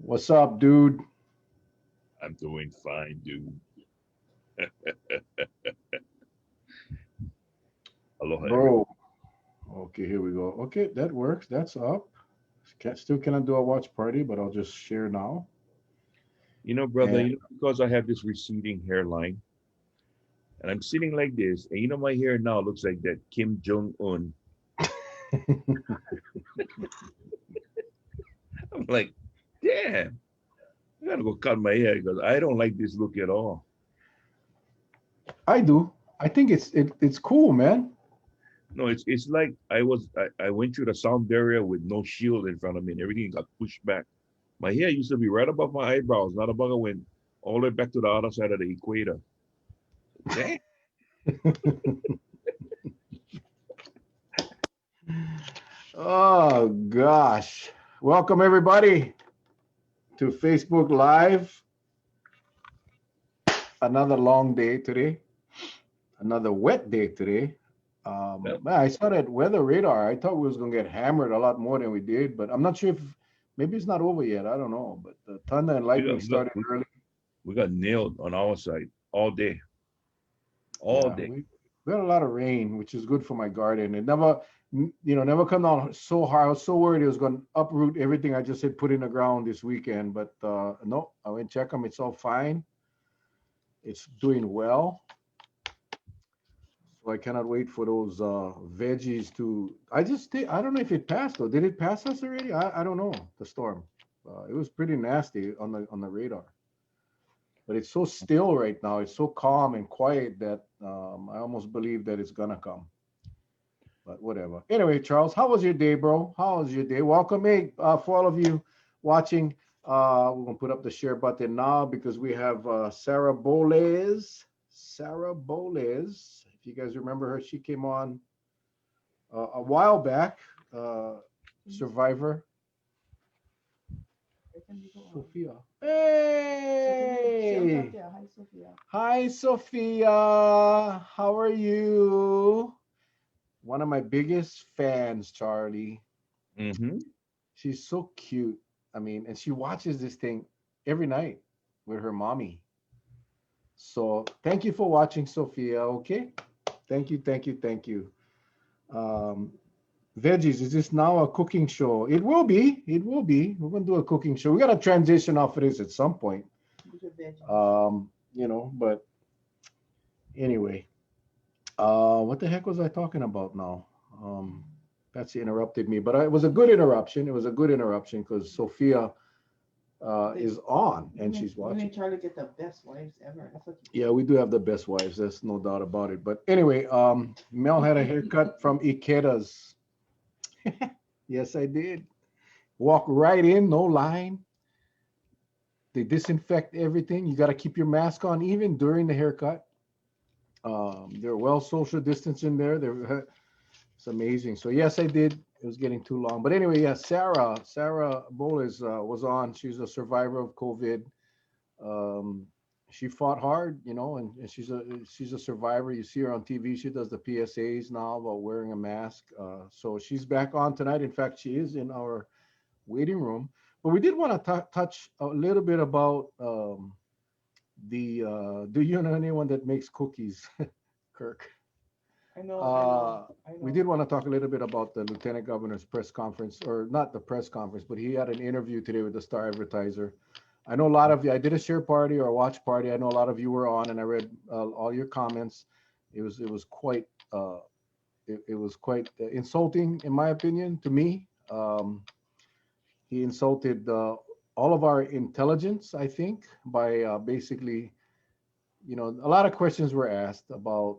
What's up, dude? I'm doing fine, dude. Aloha, everybody. Bro. Okay, here we go. Okay, that works. That's up. Still cannot do a watch party, but I'll just share now. Brother, And because I have this receding hairline and I'm sitting like this, and my hair now looks like that Kim Jong Un. I'm like, damn, I gotta go cut my hair because I don't like this look at all. I do. I think it's cool, man. No, it's like I went through the sound barrier with no shield in front of me and everything got pushed back. My hair used to be right above my eyebrows, not above. I went all the way back to the other side of the equator. Damn. Oh gosh. Welcome everybody to Facebook Live. Another long day today. Another wet day today. Well, Man, I saw that weather radar. I thought we was gonna get hammered a lot more than we did, but I'm not sure if maybe it's not over yet. I don't know. But the thunder and we lightning got we got started we, early. we got nailed on our side all day, all Yeah, day. we had a lot of rain, which is good for my garden. It never, never come down so hard. I was so worried it was going to uproot everything I just had put in the ground this weekend. But no, I went check them. It's all fine. It's doing well. So I cannot wait for those veggies to. I don't know if it passed though. Did it pass us already? I don't know. The storm. It was pretty nasty on the radar. But it's so still right now. It's so calm and quiet that I almost believe that it's gonna come. But whatever. Anyway, Charles, how was your day, bro? How was your day? Welcome, hey, for all of you watching. We're gonna put up the share button now because we have Sarah Bolles. Sarah Bolles. If you guys remember her, she came on a while back. Uh, Survivor. Sophia. Hey! Hi, Sophia. Hi, Sophia. How are you? One of my biggest fans, Charlie. Mm-hmm. She's so cute. I mean, and she watches this thing every night with her mommy. So thank you for watching, Sophia. Okay. Thank you, thank you, thank you. Um, Veggies, is this now a cooking show? It will be. It will be. We're gonna do a cooking show. We gotta transition off of this at some point. These are veggies. But anyway. What the heck was I talking about now? Betsy interrupted me, but it was a good interruption. It was a good interruption because Sophia is on and she's You watching. and Charlie get the best wives ever. That's what Yeah, we do have the best wives. There's no doubt about it. But anyway, Mel had a haircut from Ikeda's. Yes, I did. Walk right in, no line. They disinfect everything. You got to keep your mask on even during the haircut. They're well social distance in there. They're It's amazing. So yes, I did. It was getting too long, but anyway, yeah. Sarah Bolles was on. She's a survivor of COVID. Um, she fought hard, and she's a survivor. You see her on TV. She does the PSAs now about wearing a mask. So she's back on tonight. In fact, she is in our waiting room. But we did want to touch a little bit about the. Do you know anyone that makes cookies, Kirk? I know, I know, Uh, I we know. did want to talk a little bit about the lieutenant governor's press conference, or not the press conference, but he had an interview today with the Star Advertiser. I know a lot of you. I did a share party or a watch party. I know a lot of you were on, and I read all your comments. It was quite insulting, in my opinion, to me. He insulted all of our intelligence, I think, by basically, a lot of questions were asked about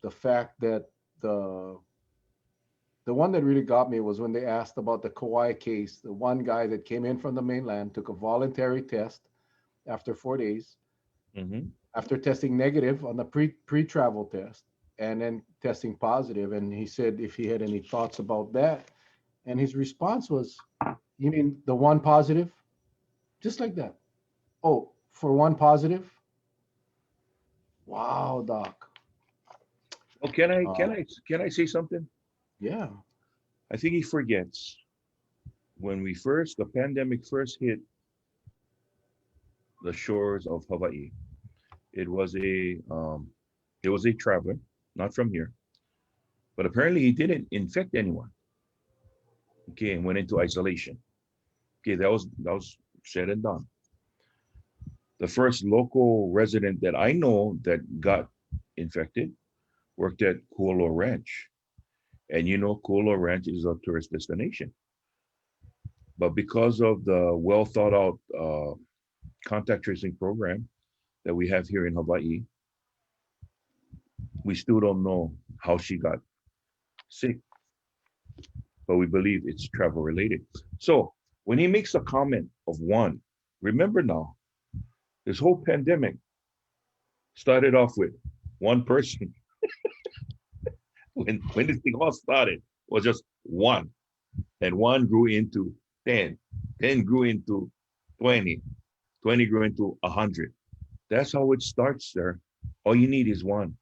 the fact that the the one that really got me was when they asked about the Kauai case. The one guy that came in from the mainland took a voluntary test after 4 days, Mm-hmm. after testing negative on the pre-travel test, and then testing positive. And he said if he had any thoughts about that, and his response was, "You mean the one positive?" Just like that. Oh, for one positive? Wow, doc. Well, can I Uh, can I can I say something? yeah. I think he forgets when the pandemic first hit. the shores of Hawaii. It was a it was a traveler, not from here, but apparently he didn't infect anyone. Okay, and went into isolation. Okay, that was said and done. The first local resident that I know that got infected worked at Kualo Ranch. And you know, Kualo Ranch is a tourist destination. But because of the well thought out contact tracing program that we have here in Hawaii, we still don't know how she got sick, but we believe it's travel related. So when he makes a comment of one, remember now, this whole pandemic started off with one person. When this thing all started, was just one, and one grew into 10, 10 grew into 20, 20 grew into 100. That's how it starts, sir. All you need is one.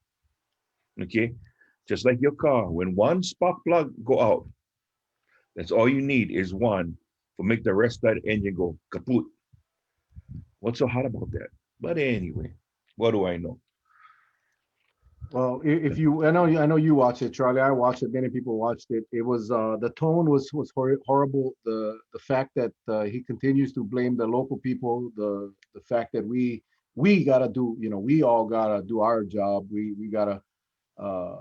Okay, just like your car, when one spark plug go out, that's all you need is one to make the rest of that engine go kaput. What's so hot about that? But anyway, what do I know? Well, if you, I know you watch it, Charlie. I watched it. Many people watched it. It was the tone was horrible. The fact that he continues to blame the local people. The fact that we gotta do, we all gotta do our job. We gotta uh,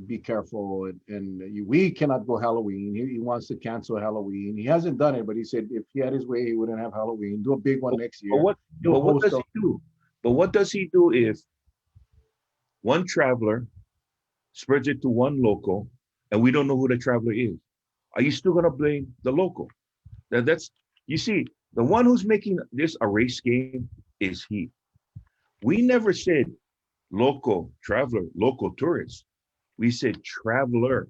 be careful, and we cannot go Halloween. He wants to cancel Halloween. He hasn't done it, but he said if he had his way, he wouldn't have Halloween. Do a big one But, next but year. what He'll but what host does a. he do? But what does he do if one traveler spreads it to one local and we don't know who the traveler is? Are you still gonna blame the local? That's you see, the one who's making this a race game is he. We never said local traveler, local tourist. We said traveler,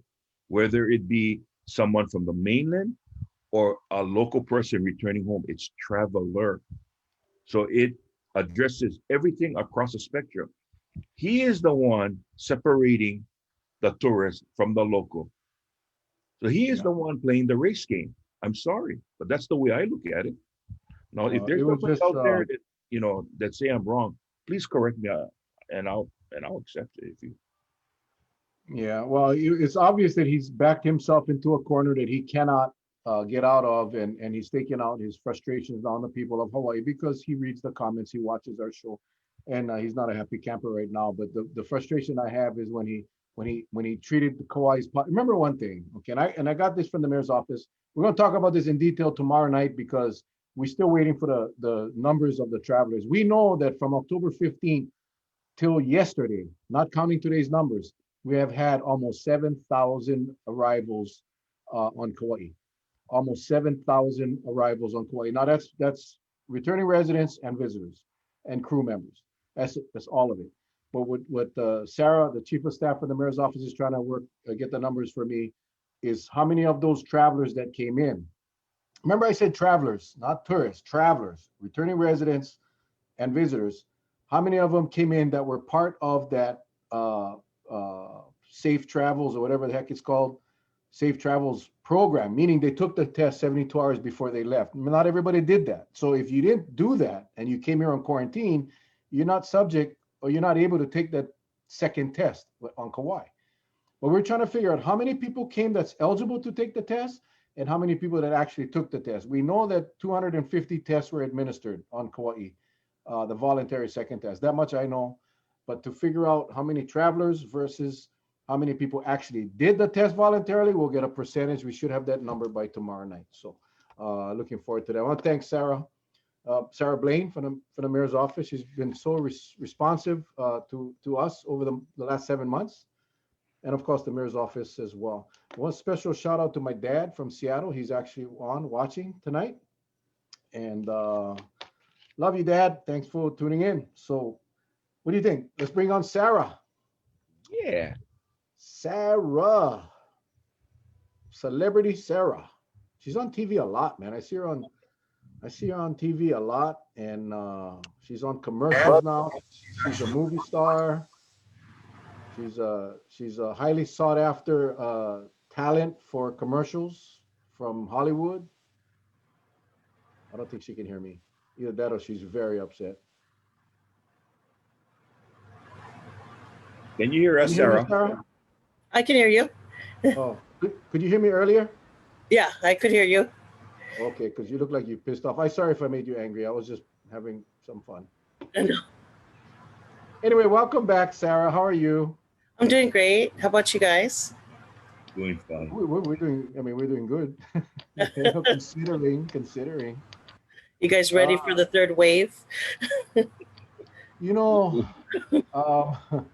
whether it be someone from the mainland or a local person returning home. It's traveler. So it addresses everything across the spectrum. He is the one separating the tourist from the local. So he is Yeah. the one playing the race game. I'm sorry, but that's the way I look at it. Now, if It there's was somebody just out there that that say I'm wrong, please correct me, and I'll accept it. If you Yeah, well, it's obvious that he's backed himself into a corner that he cannot get out of, and he's taking out his frustrations on the people of Hawaii because he reads the comments, he watches our show, and he's not a happy camper right now. But the frustration I have is when he treated the Kauai's. Remember one thing, okay? And I got this from the mayor's office. We're going to talk about this in detail tomorrow night because we're still waiting for the numbers of the travelers. We know that from October 15th till yesterday, not counting today's numbers, we have had almost 7,000 arrivals on Kauai. Almost 7,000 arrivals on Kauai. Now that's returning residents and visitors and crew members. That's all of it. But what Sarah, the chief of staff for the mayor's office, is trying to work get the numbers for me is how many of those travelers that came in. Remember, I said travelers, not tourists, travelers, returning residents and visitors, how many of them came in that were part of that safe travels or whatever the heck it's called, safe travels program, meaning they took the test 72 hours before they left. Not everybody did that. So if you didn't do that and you came here on quarantine, you're not subject or you're not able to take that second test on Kauai. But we're trying to figure out how many people came that's eligible to take the test and how many people that actually took the test. We know that 250 tests were administered on Kauai, the voluntary second test. That much I know. But to figure out how many travelers versus how many people actually did the test voluntarily, we'll get a percentage. We should have that number by tomorrow night. So looking forward to that. I want to thank Sarah Blaine from the mayor's office. She's been so responsive to us over the last 7 months. And of course, the mayor's office as well. One special shout out to my dad from Seattle. He's actually on watching tonight. And love you, Dad. Thanks for tuning in. So, what do you think? Let's bring on Sarah. yeah, Sarah, celebrity Sarah. She's on TV a lot, man. I see her on TV a lot, and she's on commercials now. She's a movie star. She's a highly sought after talent for commercials from Hollywood. I don't think she can hear me. Either that or she's very upset. Can you hear Can us, you hear me, Sarah? Sarah? I can hear you. Oh, could you hear me earlier? Yeah, I could hear you. Okay, because you look like you pissed off. I sorry if I made you angry. I was just having some fun. Anyway, welcome back, Sarah. How are you? I'm doing great. How about you guys? Doing fine. We're doing. I mean, we're doing good. Considering. You guys ready for Uh, the third wave? you know, um,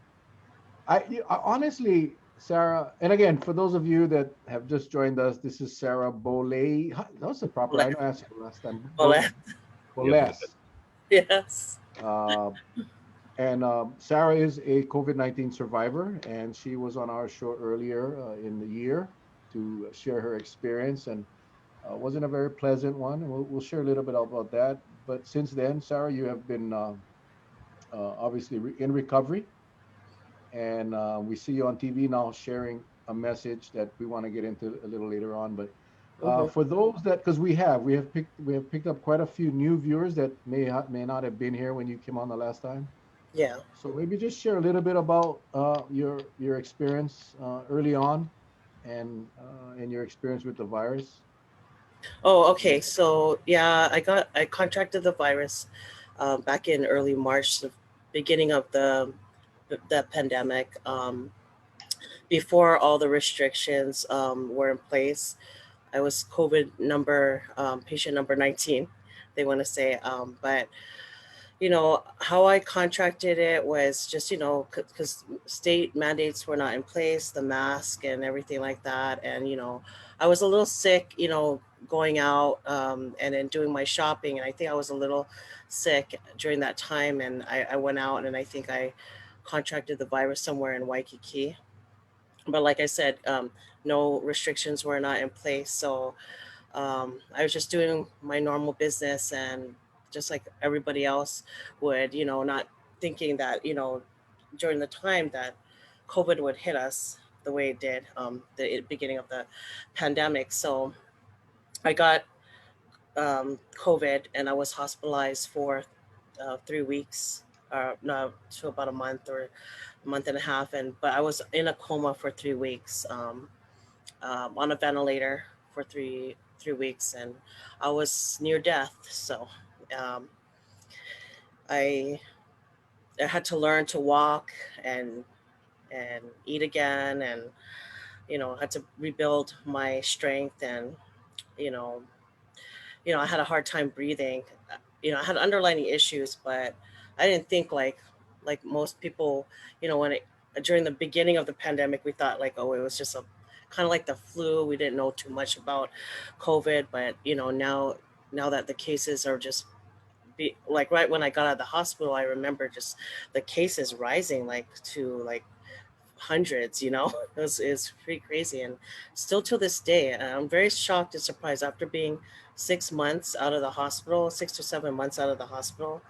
honestly, Sarah, and again, for those of you that have just joined us, this is Sarah Bolles. That's the proper. I know I asked you last time. Bolles. Yeah, but Bolles. Yes. Uh, and Sarah is a COVID-19 survivor, and she was on our show earlier in the year to share her experience, and wasn't a very pleasant one. And we'll share a little bit about that. But since then, Sarah, you have been obviously in recovery, and we see you on TV now sharing a message that we want to get into a little later on. But Hmm. for those that, because we have picked up quite a few new viewers that may not have been here when you came on the last time. Yeah. So maybe just share a little bit about your experience early on, and your experience with the virus. Oh, okay. So yeah, I contracted the virus back in early March, the beginning of the pandemic. Before all the restrictions were in place, I was COVID number patient number 19. They want to say, but how I contracted it was just because state mandates were not in place, the mask and everything like that, and I was a little sick, going out and then doing my shopping, and I think I was a little sick during that time, and I went out and I think I contracted the virus somewhere in Waikiki. But like I said, no restrictions were not in place, so I was just doing my normal business, and just like everybody else would, not thinking that, during the time that COVID would hit us the way it did, the beginning of the pandemic. So I got COVID, and I was hospitalized for 3 weeks, no, to about a month or a month and a half. But I was in a coma for 3 weeks. On a ventilator for three weeks, and I was near death. So um, I I had to learn to walk and eat again, and I had to rebuild my strength, and you know I had a hard time breathing. I had underlying issues, but I didn't think like most people. When during the beginning of the pandemic, we thought like, oh, it was just a kind of like the flu. We didn't know too much about COVID, but now that the cases are just like right when I got out of the hospital, I remember just the cases rising like to like hundreds. It's pretty crazy, and still to this day I'm very shocked and surprised after being 6 months out of the hospital, 6 to 7 months out of the hospital.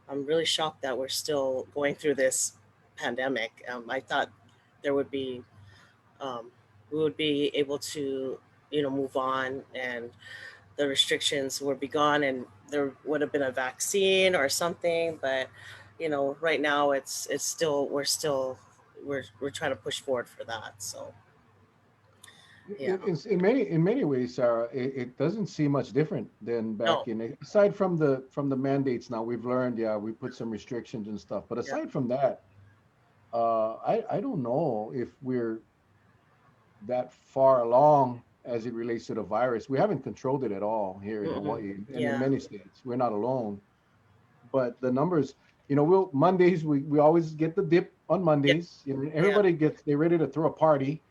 I'm really shocked that we're still going through this pandemic. I thought there would be um, we would be able to move on, and the restrictions would be gone, and there would have been a vaccine or something. But right now it's still we're trying to push forward for that. So yeah. It's in many ways, Sarah. It doesn't seem much different than back No. in. Aside from the mandates, now we've learned. Yeah, we put some restrictions and stuff. But Yeah. aside from that, I don't know if we're that far along as it relates to the virus. We haven't controlled it at all here in Mm-mm. Hawaii and in Yeah. many states. We're not alone. But the numbers, we'll Mondays we always get the dip on Yeah. Mondays. Yeah. Everybody gets they're ready to throw a party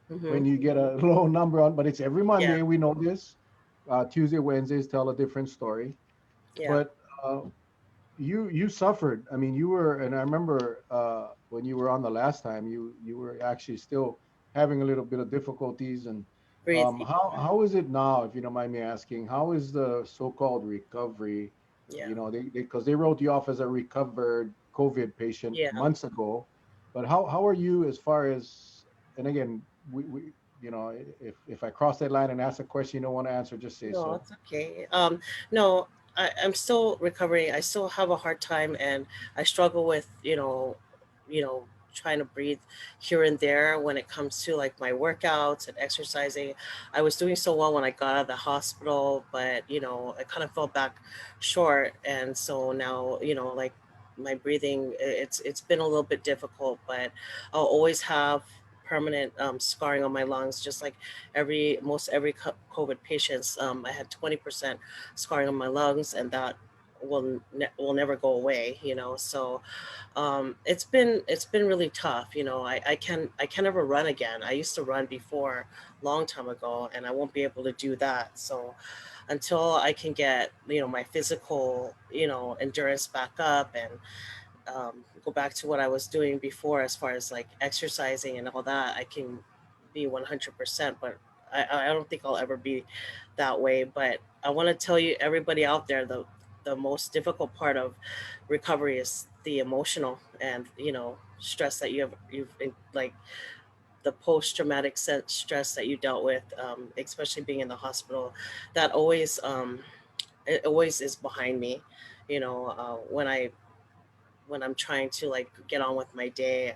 Mm-hmm. when you get a low number on, but it's every Yeah. Monday. We know this. Tuesday, Wednesdays tell a different story. Yeah. But you suffered. I mean, you were, and I remember when you were on the last time, you were actually still having a little bit of difficulties. And Breathing. how is it now, if you don't mind me asking? How is the so-called recovery? Yeah. They because they wrote you off as a recovered COVID patient Yeah. months ago. But how are you as far as? And again, we if I cross that line and ask a question you don't want to answer, just say No, so. it's okay. No, I'm still recovering. I still have a hard time, and I struggle with, trying to breathe here and there when it comes to like my workouts and exercising. I was doing so well when I got out of the hospital, but I kind of fell back short, and so now, like my breathing, it's been a little bit difficult, but I'll always have permanent scarring on my lungs, just like every COVID patients. I had 20% scarring on my lungs, and that will never go away. So it's been really tough. I can never run again. I used to run before, long time ago, and I won't be able to do that. So until I can get my physical endurance back up, and go back to what I was doing before as far as like exercising and all that, I can be 100%. But I don't think I'll ever be that way. But I want to tell you, everybody out there, the most difficult part of recovery is the emotional and stress that you've like the post-traumatic stress that you dealt with, especially being in the hospital. That always it always is behind me, when I'm trying to like get on with my day.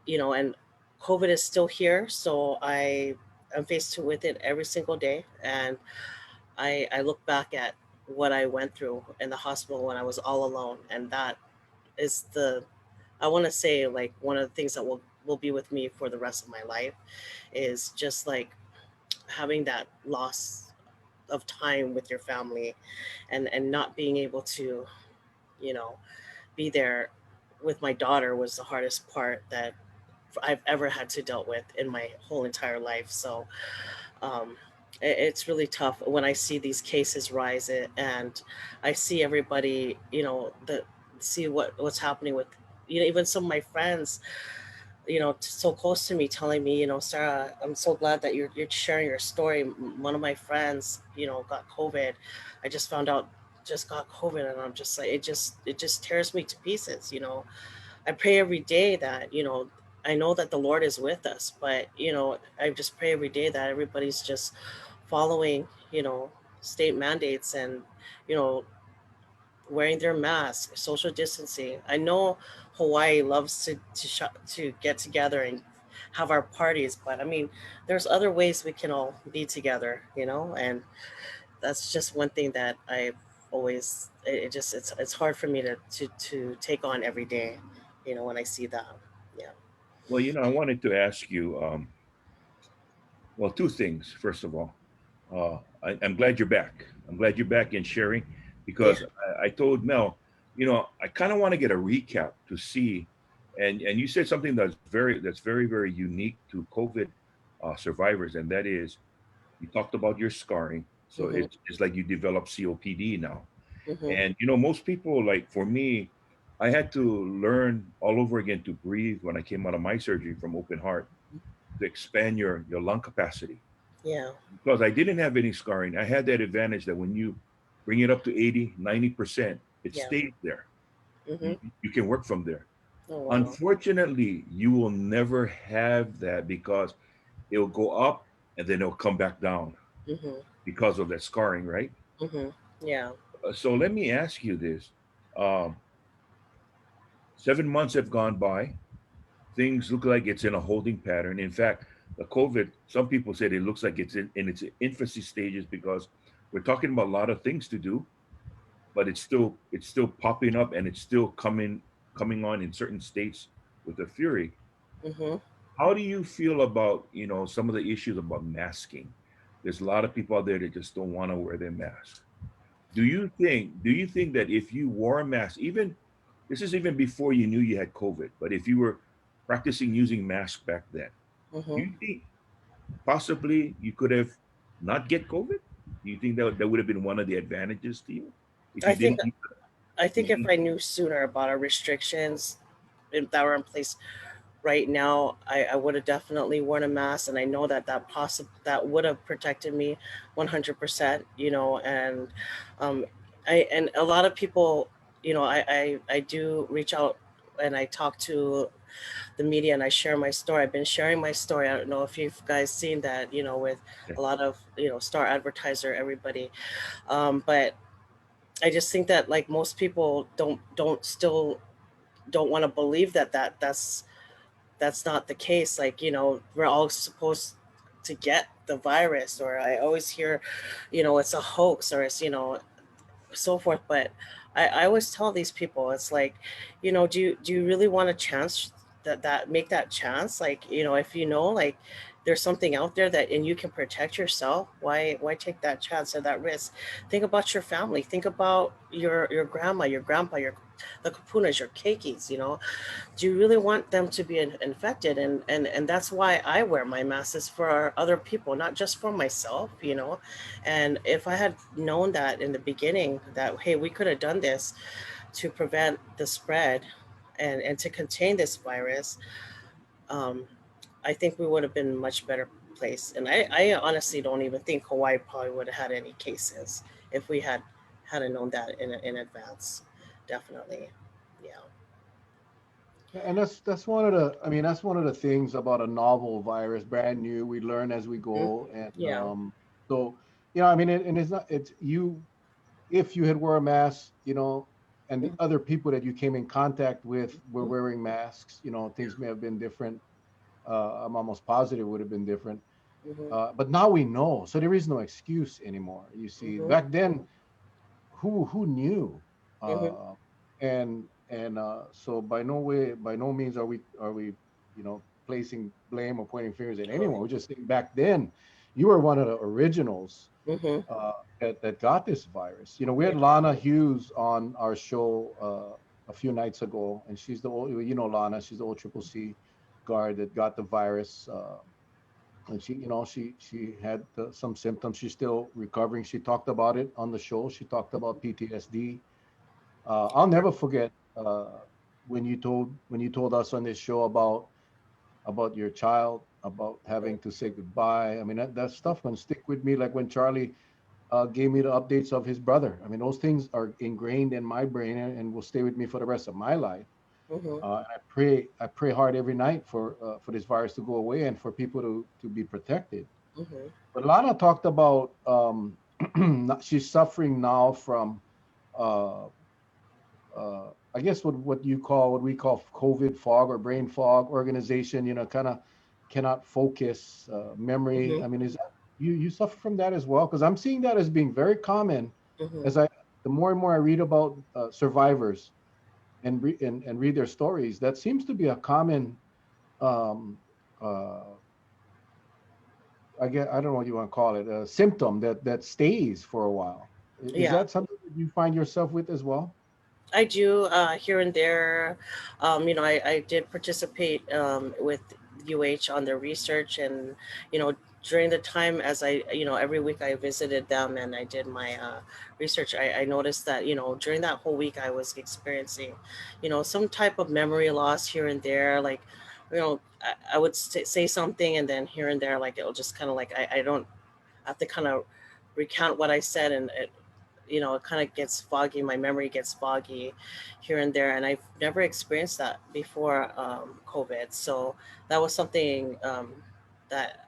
And COVID is still here, so I'm faced with it every single day, and I look back at what I went through in the hospital when I was all alone, and that is I want to say, like, one of the things that will be with me for the rest of my life is just like having that loss of time with your family, and not being able to you know be there with my daughter was the hardest part that I've ever had to deal with in my whole entire life. So um, it's really tough when I see these cases rise, and I see everybody, see what's happening with, even some of my friends, so close to me, telling me, Sarah, I'm so glad that you're sharing your story. One of my friends, got COVID. I just found out, just got COVID, and I'm just like, it just tears me to pieces. I pray every day that, I know that the Lord is with us, but, I just pray every day that everybody's just following, state mandates, and, you know, wearing their mask, social distancing. I know Hawaii loves to get together and have our parties, but I mean, there's other ways we can all be together, and that's just one thing that I always, it's hard for me to take on every day, when I see that. Yeah. Well, I wanted to ask you, well, two things. First of all, I'm glad you're back. I'm glad you're back and sharing, Yeah. because I told Mel, I kind of want to get a recap to see, and you said something that's very very unique to COVID survivors, and that is you talked about your scarring. So Mhm. it's like you develop COPD now, Mhm. and most people, like for me, I had to learn all over again to breathe when I came out of my surgery from open heart, to expand your lung capacity, Yeah. because I didn't have any scarring. I had that advantage that when you bring it up to 80, 90%, it Yeah. stays there. You, Mhm. you can work from there. Oh wow. Unfortunately, you will never have that, because it'll go up and then it'll come back down Mhm. because of that scarring, right? Mhm. Yeah. So let me ask you this. Um, 7 months have gone by. Things look like it's in a holding pattern. In fact, the COVID, some people said it looks like it's in its infancy stages, because we're talking about a lot of things to do, but it's still popping up, and it's still coming on in certain states with a fury. Mhm. How do you feel about some of the issues about masking? There's a lot of people out there that just don't want to wear their mask. Do you think that if you wore a mask, even this is even before you knew you had COVID, but if you were practicing using masks back then, do Mhm. you think possibly you could have not get COVID? Do you think that would have been one of the advantages to you if I you think didn't I think if use? I knew sooner about our restrictions that were in place right now, I would have definitely worn a mask, and I know that would have protected me 100%. And a lot of people, I do reach out, and I talk to the media, and I share my story. I've been sharing my story. I don't know if you've guys seen that, with Yeah. a lot of, star advertiser, everybody. But I just think that like most people don't still don't want to believe that that's not the case. Like, we're all supposed to get the virus, or I always hear, it's a hoax, or it's, so forth. But I always tell these people, it's like, do you really want a chance that make that chance? Like, if like there's something out there that and you can protect yourself, why take that chance or that risk? Think about your family. Think about your grandma, your grandpa, your the kapunas, your keikis, do you really want them to be infected? And that's why I wear my mask, is for other people, not just for myself, and if I had known that in the beginning, that hey, we could have done this to prevent the spread and to contain this virus, um, I think we would have been much better place. And I honestly don't even think Hawaii probably would have had any cases if we hadn't known that in advance. Definitely. Yeah. And that's one of the, I mean, that's one of the things about a novel virus, brand new. We learn as we Mhm. go, and Yeah. so I mean, and it's not, it's you, if you had wore a mask, and the Mhm. other people that you came in contact with were wearing masks, things may have been different. I'm almost positive it would have been different. Mhm. But now we know, so there is no excuse anymore. You see, Mhm. back then, who knew? Mhm. Uh, and so by no way, by no means are we, placing blame or pointing fingers at Oh, anyone. We're just saying back then, you were one of the originals mhm. that got this virus. We Yeah. had Lana Hughes on our show a few nights ago, and she's the old, Lana. She's the old Triple C guard that got the virus. And she had some symptoms. She's still recovering. She talked about it on the show. She talked about PTSD. I'll never forget when you told us on this show about your child, about having to say goodbye. I mean, that stuff can stick with me. Like when Charlie gave me the updates of his brother. I mean, those things are ingrained in my brain and will stay with me for the rest of my life. Mhm. I pray hard every night for this virus to go away and for people to be protected. Mhm. But Lana talked about she's suffering now from uh, I guess what we call COVID fog or brain fog, organization. Kind of cannot focus, memory. Mhm. I mean, is that you suffer from that as well? Because I'm seeing that as being very common Mhm. as the more and more I read about survivors and read their stories. That seems to be a common um, uh, I don't know what you want to call it, a symptom that stays for a while. Is Yeah. that something that you find yourself with as well? I do here and there. I did participate with UH on their research, and during the time as every week I visited them and I did my research. I noticed that during that whole week I was experiencing, some type of memory loss here and there. Like, I would say something, and then here and there, like it'll just kind of like I don't have to kind of recount what I said, and it kind of gets foggy. My memory gets foggy here and there, and I've never experienced that before COVID. So that was something that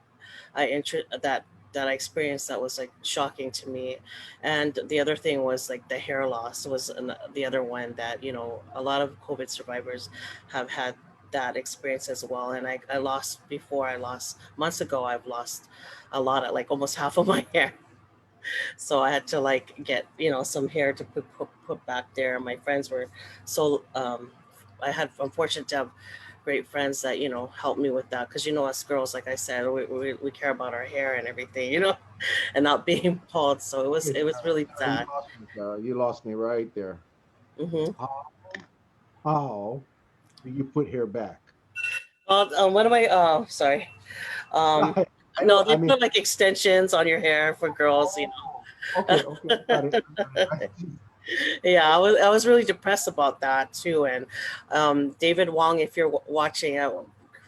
that I experienced that was like shocking to me. And the other thing was like the hair loss was the other one that a lot of COVID survivors have had that experience as well. And I lost before. I lost months ago. I've lost a lot of, like, almost half of my hair, so I had to like get some hair to put back there. My friends were so I'm fortunate to have great friends that helped me with that, because us girls, like I said, we care about our hair and everything, and not being bald. So it was Yes, it was really you sad. lost me, Sarah. You lost me right there. Hmm. How do you put hair back? Well, what am I? Oh, sorry. Um, I no, don't. they I mean, put like extensions on your hair for girls. oh, okay, okay, I got it. I got it. Yeah, I was really depressed about that too. And David Wong, if you're watching,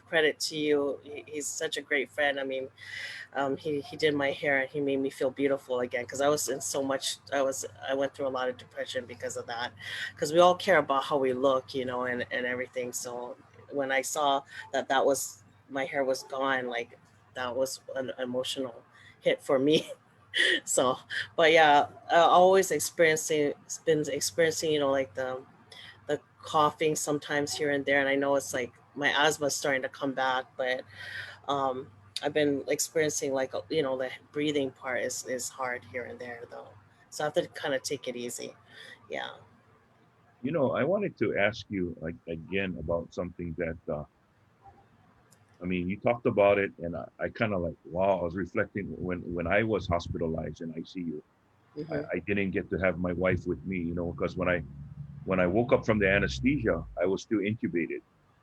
credit to you. He's such a great friend. I mean, he did my hair and he made me feel beautiful again, because I was in so much. I went through a lot of depression because of that. Because we all care about how we look, and everything. So when I saw that was my hair was gone, like that was an emotional hit for me. So, but yeah, always been experiencing, like the coughing sometimes here and there, and I know it's like my asthma's starting to come back, but um, I've been experiencing like the breathing part is hard here and there though, so I have to kind of take it easy. Yeah. I wanted to ask you again about something that I mean, you talked about it, and I kind of like, wow, I was reflecting when I was hospitalized in ICU. I, Hmm. I didn't get to have my wife with me, because when I woke up from the anesthesia, I was still intubated,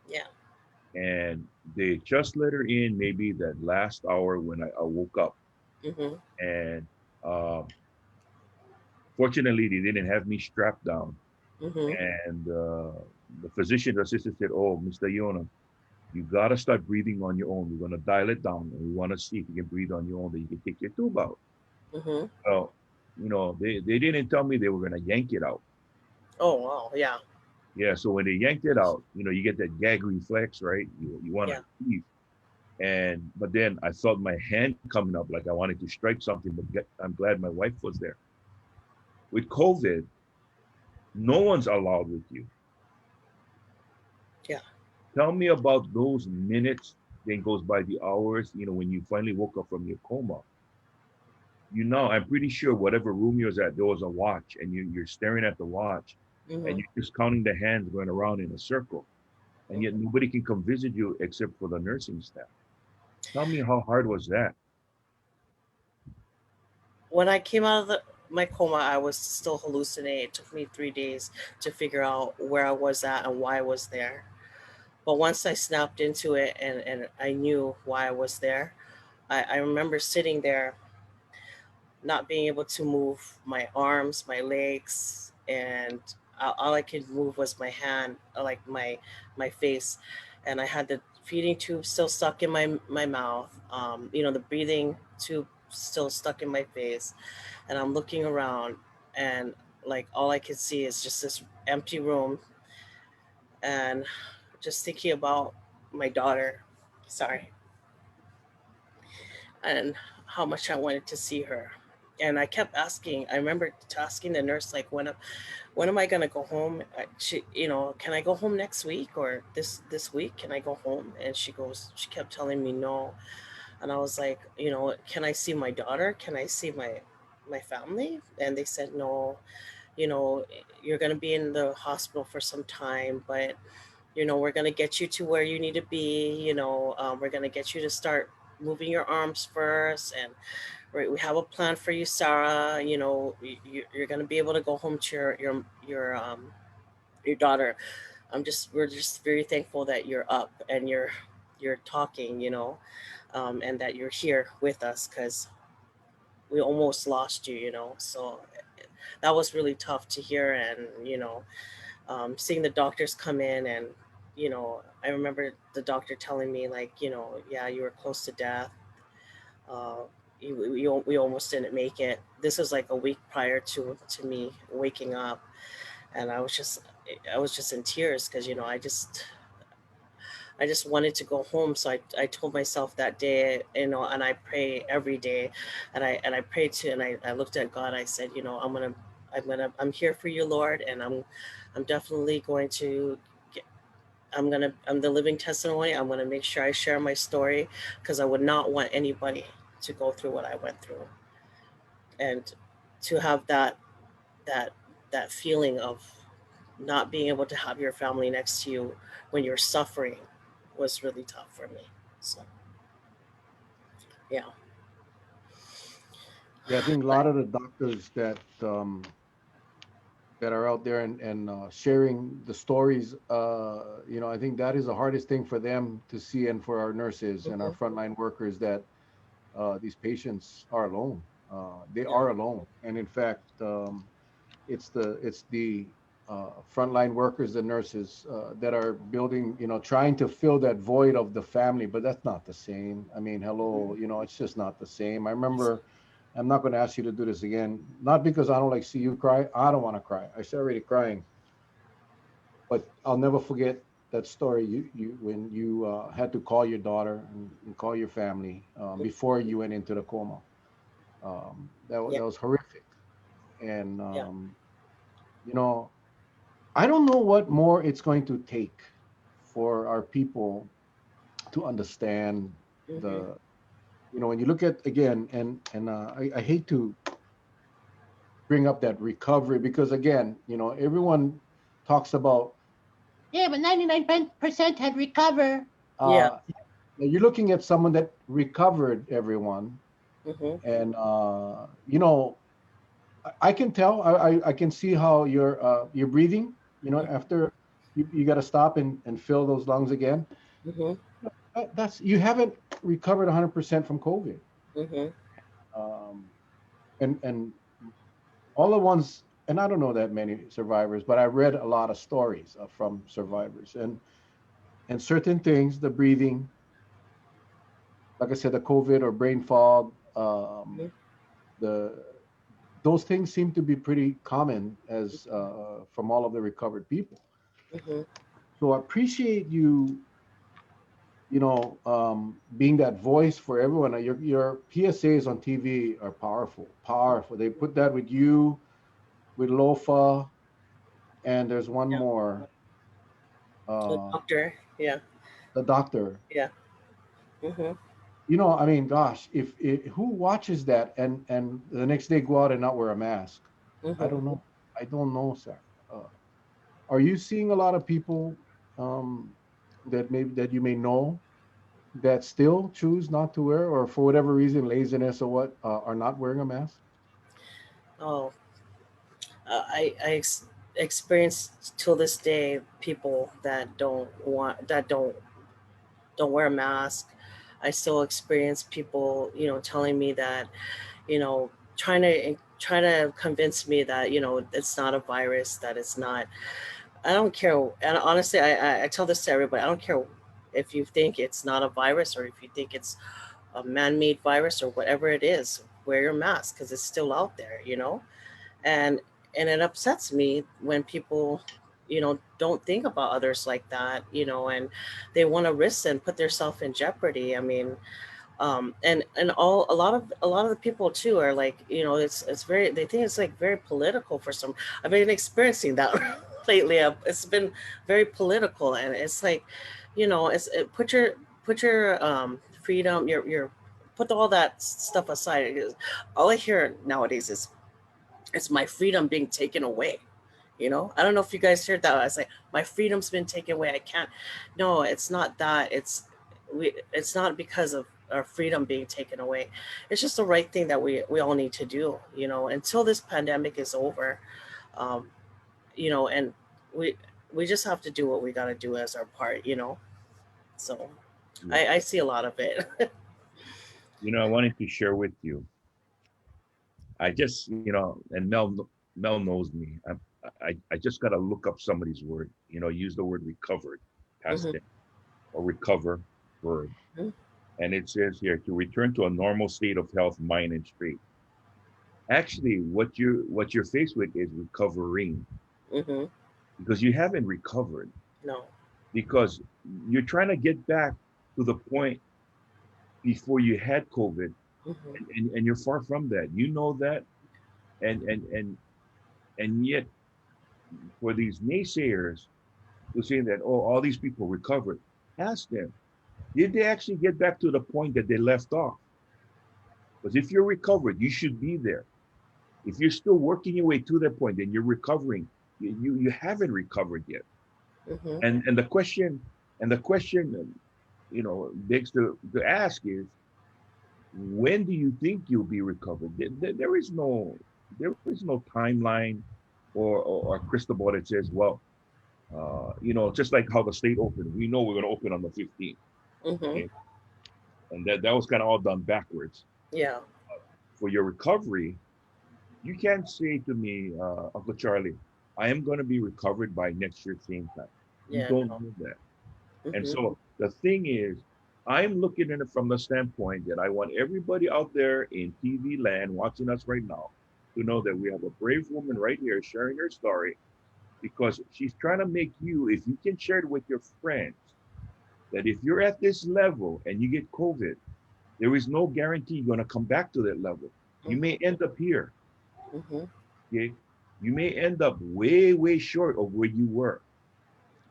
Yeah. and they just let her in maybe that last hour when I woke up, Hmm. and um, fortunately they didn't have me strapped down, Hmm. and the physician assistant said, "Oh, Mr. Yona, you gotta start breathing on your own. We're gonna dial it down, and we want to see if you can breathe on your own. That you can take your tube out." Hmm. Well, they didn't tell me they were gonna yank it out. Oh wow. Yeah. Yeah, so when they yanked it out, you get that gag reflex, right? You want Yeah. to leave, and but then I felt my hand coming up like I wanted to strike something, but I'm glad my wife was there. With COVID, no one's allowed with you. Yeah. Tell me about those minutes. Then goes by the hours. When you finally woke up from your coma. I'm pretty sure whatever room you was at, there was a watch, and you're staring at the watch, and Hmm. you're just counting the hands going around in a circle, and yet Hmm. nobody can come visit you except for the nursing staff. Tell me how hard was that? When I came out of my coma, I was still hallucinating. It took me 3 days to figure out where I was at and why I was there. But once I snapped into it and I knew why I was there, I remember sitting there, not being able to move my arms, my legs, and all I could move was my hand, like my face, and I had the feeding tube still stuck in my mouth. The breathing tube still stuck in my face, and I'm looking around, and like all I could see is just this empty room, and just thinking about my daughter. Sorry, and how much I wanted to see her. And I kept asking. I remember asking the nurse, like, when am I gonna go home? Can I go home next week or this week? Can I go home? And she kept telling me no. And I was like, can I see my daughter? Can I see my family? And they said no. You know, you're gonna be in the hospital for some time, but we're going to get you to where you need to be. We're going to get you to start moving your arms first, and we have a plan for you, Sarah. You're going to be able to go home to your daughter. We're just very thankful that you're up and you're talking, and that you're here with us, because we almost lost you, so that was really tough to hear. And seeing the doctors come in, and I remember the doctor telling me, like, yeah, you were close to death. uh, we almost didn't make it. This was like a week prior to me waking up, and I was just in tears, because I just wanted to go home. So I told myself that day, and I pray every day, and I prayed to, and I looked at God. I said, I'm here for you, Lord, and I'm definitely going to get, I'm the living testimony. I'm gonna make sure I share my story, because I would not want anybody to go through what I went through, and to have that that feeling of not being able to have your family next to you when you're suffering was really tough for me. So yeah. Yeah, I think a But lot of the doctors that are out there and sharing the stories, I think that is the hardest thing for them to see, and for our nurses and our mhm, frontline workers, that these patients are alone. They yeah. are alone, and in fact, it's the frontline workers, the nurses, that are building, trying to fill that void of the family, but that's not the same. I mean, hello, Mhm. it's just not the same. I remember, I'm not going to ask you to do this again, not because I don't like see you cry. I don't want to cry. I started already crying, but I'll never forget that story. You when you had to call your daughter and call your family before you went into the coma. Yeah. That was horrific. And Yeah. you know, I don't know what more it's going to take for our people to understand Mm-hmm. the, when you look at again, and I hate to bring up that recovery because again, everyone talks about, yeah, but 99% had recovered. Yeah. You're looking at someone that recovered, everyone, Mm-hmm. and I can tell, I can see how you're breathing. After you got to stop and fill those lungs again. Mm-hmm. That's you haven't recovered 100% from COVID. Mm-hmm. Um, and all the ones, and I don't know that many survivors, but I read a lot of stories from survivors, and certain things, the breathing, like I said, the COVID or brain fog, the those things seem to be pretty common as from all of the recovered people. Mm-hmm. So I appreciate you, being that voice for everyone. Your PSAs on TV are powerful, powerful. They put that with you, with Lofa, and there's one Yeah. more, The uh, doctor. Yeah. the doctor. Yeah. Mm-hmm. I mean, gosh, if who watches that and the next day go out and not wear a mask? I Mm-hmm. don't know. I don't know, sir. Uh, are you seeing a lot of people um, that you may know that still choose not to wear, or for whatever reason, laziness or what, are not wearing a mask? Oh, I experience till this day people that don't wear a mask. I still experience people, telling me that, you know, trying to convince me that it's not a virus, that it's not. I don't care, and honestly, I tell this to everybody. I don't care if you think it's not a virus or if you think it's a man-made virus or whatever it is. Wear your mask because it's still out there, and it upsets me when people don't think about others like that, and they want to risk and put themselves in jeopardy. I mean, and all a lot of the people too are like, it's very, they think it's like very political for some. I've been experiencing that lately. It's been very political, and it's like, put your freedom, your put all that stuff aside. All I hear nowadays is it's my freedom being taken away. I don't know if you guys heard that. I was like, my freedom's been taken away. I can't. No, it's not that. It's not because of our freedom being taken away. It's just the right thing that we all need to do. Until this pandemic is over. Um, and we we just have to do what we got to do as our part. So Yeah. I see a lot of it. I wanted to share with you. I just, and Mel knows me. I just got to look up somebody's word. Use the word recovered, past Hmm. tense, or recover verb, and it says here to return to a normal state of health, mind, and strength. Actually, what you're faced with is recovering, Hmm. because you haven't recovered, No. because you're trying to get back to the point before you had COVID, Hmm. and you're far from that. You know that, and yet for these naysayers who say that, oh, all these people recovered, ask them, did they actually get back to the point that they left off? Because if you're recovered, you should be there. If you're still working your way to that point, then you're recovering. You haven't recovered yet. Hmm. And the question begs to ask is, when do you think you'll be recovered? There is no timeline or crystal ball that says, well, just like how the state opened, we know we're going to open on the 15th, Hmm. okay? And that was kind of all done backwards. Yeah. For your recovery, you can't say to me, Uncle Charlie, I am going to be recovered by next year same time. You Yeah. don't No. know that. And Hmm. so the thing is, I'm looking at it from the standpoint that I want everybody out there in TV land watching us right now to know that we have a brave woman right here sharing her story, because she's trying to make you, if you can share it with your friends, that if you're at this level and you get COVID, there is no guarantee you're going to come back to that level. You may end up here. Mhm. Okay. You may end up way, way short of where you were.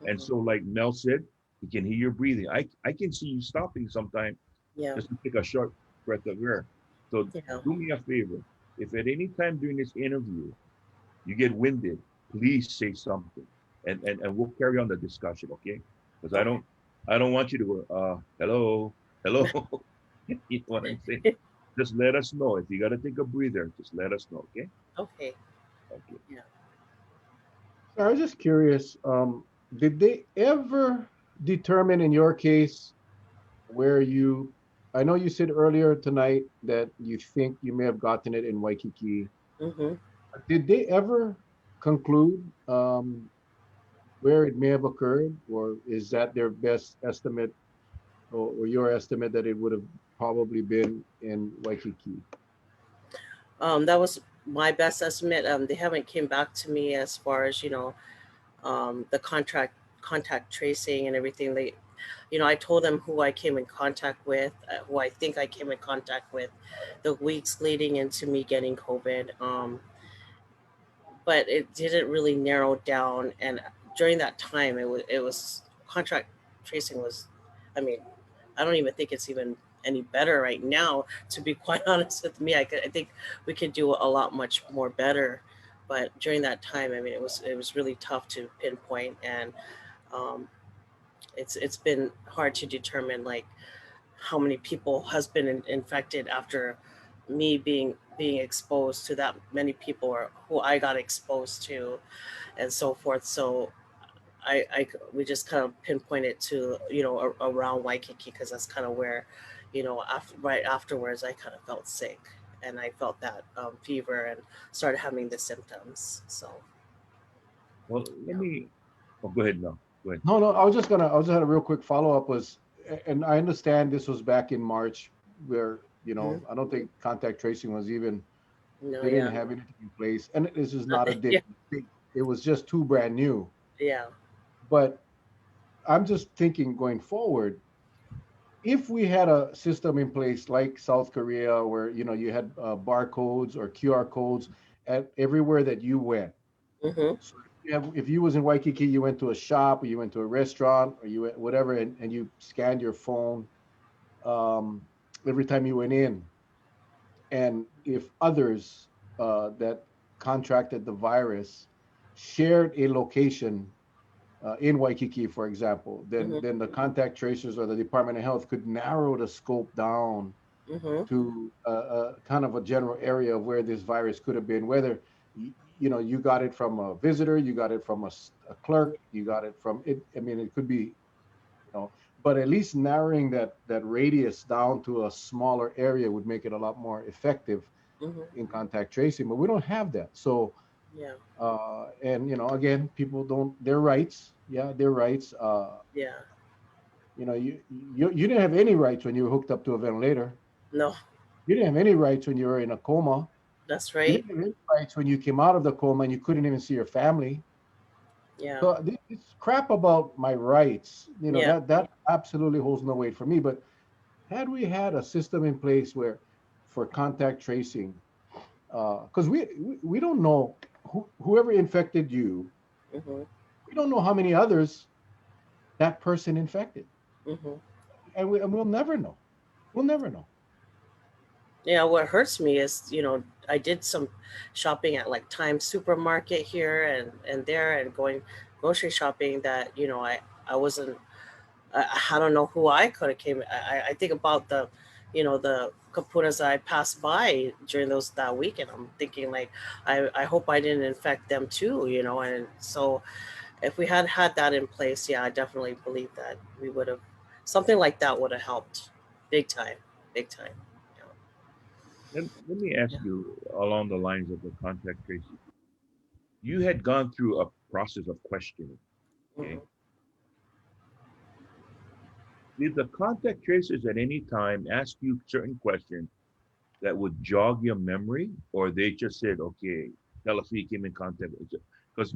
And Mhm. so, like Mel said, he can hear your breathing. I can see you stopping sometime Yeah. just to take a short breath of air. So Yeah. do me a favor. If at any time during this interview you get winded, please say something. And we'll carry on the discussion, okay? Because Okay. I don't want you to go, hello, hello. You know what I'm saying? Just let us know. If you gotta take a breather, just let us know, okay? Okay. Okay. Yeah. So I was just curious, did they ever determine in your case where you, I know you said earlier tonight that you think you may have gotten it in Waikiki. Mhm. Did they ever conclude where it may have occurred, or is that their best estimate, or your estimate that it would have probably been in Waikiki? That was my best estimate. They haven't came back to me as far as the contact tracing and everything. I told them who I came in contact with, who I think I came in contact with, the weeks leading into me getting COVID. But it didn't really narrow down, and during that time, it was contract tracing was, I mean, I don't even think it's even any better right now. To be quite honest with me, I think we could do a lot much more better. But during that time, I mean, it was really tough to pinpoint, and um, it's been hard to determine like how many people has been infected after me being exposed to that many people, or who I got exposed to, and so forth. So we just kind of pinpointed to around Waikiki, because that's kind of where, right afterwards I kind of felt sick, and I felt that fever and started having the symptoms. So Well, let yeah. me go ahead now. Go ahead. No, no, I was just had a real quick follow up was, and I understand this was back in March where, Hmm. I don't think contact tracing was even, No, they didn't yeah. have anything in place. And this is not a Nothing. dig. Yeah. It was just too brand new. Yeah. But I'm just thinking going forward, if we had a system in place like South Korea, where you had barcodes or QR codes at everywhere that you went. Hmm. So if you was in Waikiki, you went to a shop, or you went to a restaurant, or you went whatever, and you scanned your phone um, every time you went in. And if others that contracted the virus shared a location in Waikiki, for example, then Hmm. the contact tracers or the Department of Health could narrow the scope down Hmm. to kind of a general area of where this virus could have been, whether you got it from a visitor, you got it from a clerk, you got it from it. I mean, it could be, but at least narrowing that radius down to a smaller area would make it a lot more effective Hmm. in contact tracing. But we don't have that. So Yeah. and again, people don't their rights. Yeah, their rights. Yeah. You didn't have any rights when you were hooked up to a ventilator. No, You didn't have any rights when you were in a coma. that's You right. didn't have any rights when you came out of the coma and you couldn't even see your family. Yeah. So this crap about my rights, Yeah. that absolutely holds no weight for me. But had we had a system in place where for contact tracing, because we don't know whoever infected you, Hmm. we don't know how many others that person infected, Hmm. and we'll never know. We'll never know. Yeah, what hurts me is, I did some shopping at like Times Supermarket here and there, and going grocery shopping that, I wasn't, I don't know who I could have came. I think about the kapunas that I passed by during that weekend. I'm thinking like, I hope I didn't infect them too, and so if we had had that in place, yeah, I definitely believe that we would have, something like that would have helped big time, big time. Let me ask Yeah. you along the lines of the contact tracing. You had gone through a process of questioning, Yeah. okay? Hmm. Did the contact tracers at any time ask you certain questions that would jog your memory, or they just said, okay, tell us who you came in contact with? Because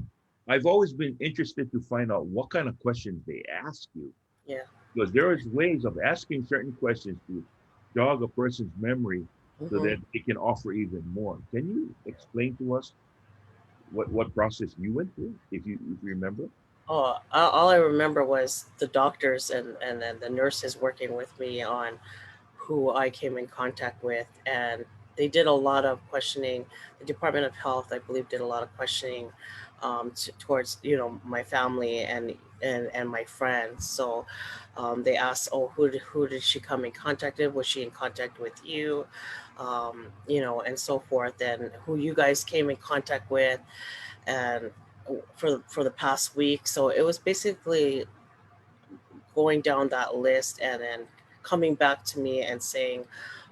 I've always been interested to find out what kind of questions they ask you, Yeah. because there is ways of asking certain questions to jog a person's memory so Hmm. that they can offer even more. Can you explain to us what process you went through, if you remember? Oh, all I remember was the doctors and then the nurses working with me on who I came in contact with, and they did a lot of questioning. The Department of Health, I believe, did a lot of questioning towards my family and my friends. So they asked, "Oh, who did she come in contact with? Was she in contact with you?" And so forth, and who you guys came in contact with, and for the past week. So it was basically going down that list and then coming back to me and saying,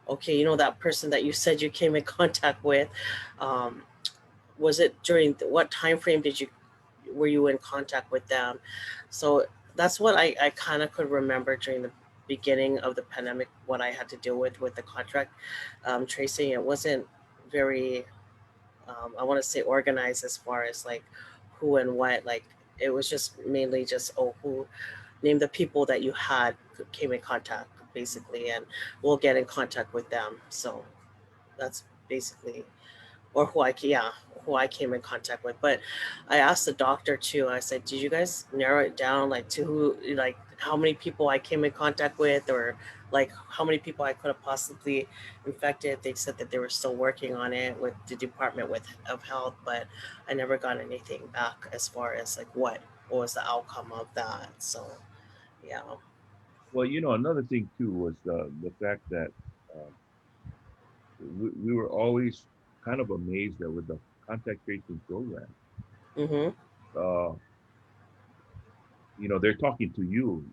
okay, that person that you said you came in contact with, um, was it during what time frame did you were you in contact with them? So that's what I kind of could remember during the beginning of the pandemic, what I had to deal with the contract tracing. It wasn't very I want to say organized as far as like who and what. Like it was just mainly just, oh, who, name the people that you had came in contact basically, and we'll get in contact with them. So that's basically, or who I came in contact with. But I asked the doctor too. I said, did you guys narrow it down like to who, like how many people I came in contact with, or like how many people I could have possibly infected? They said that they were still working on it with the Department of Health, but I never got anything back as far as like what was the outcome of that. So yeah. Well, another thing too was the fact that uh, we were always kind of amazed that with the contact tracing program, Mm-hmm. uh, they're talking to you.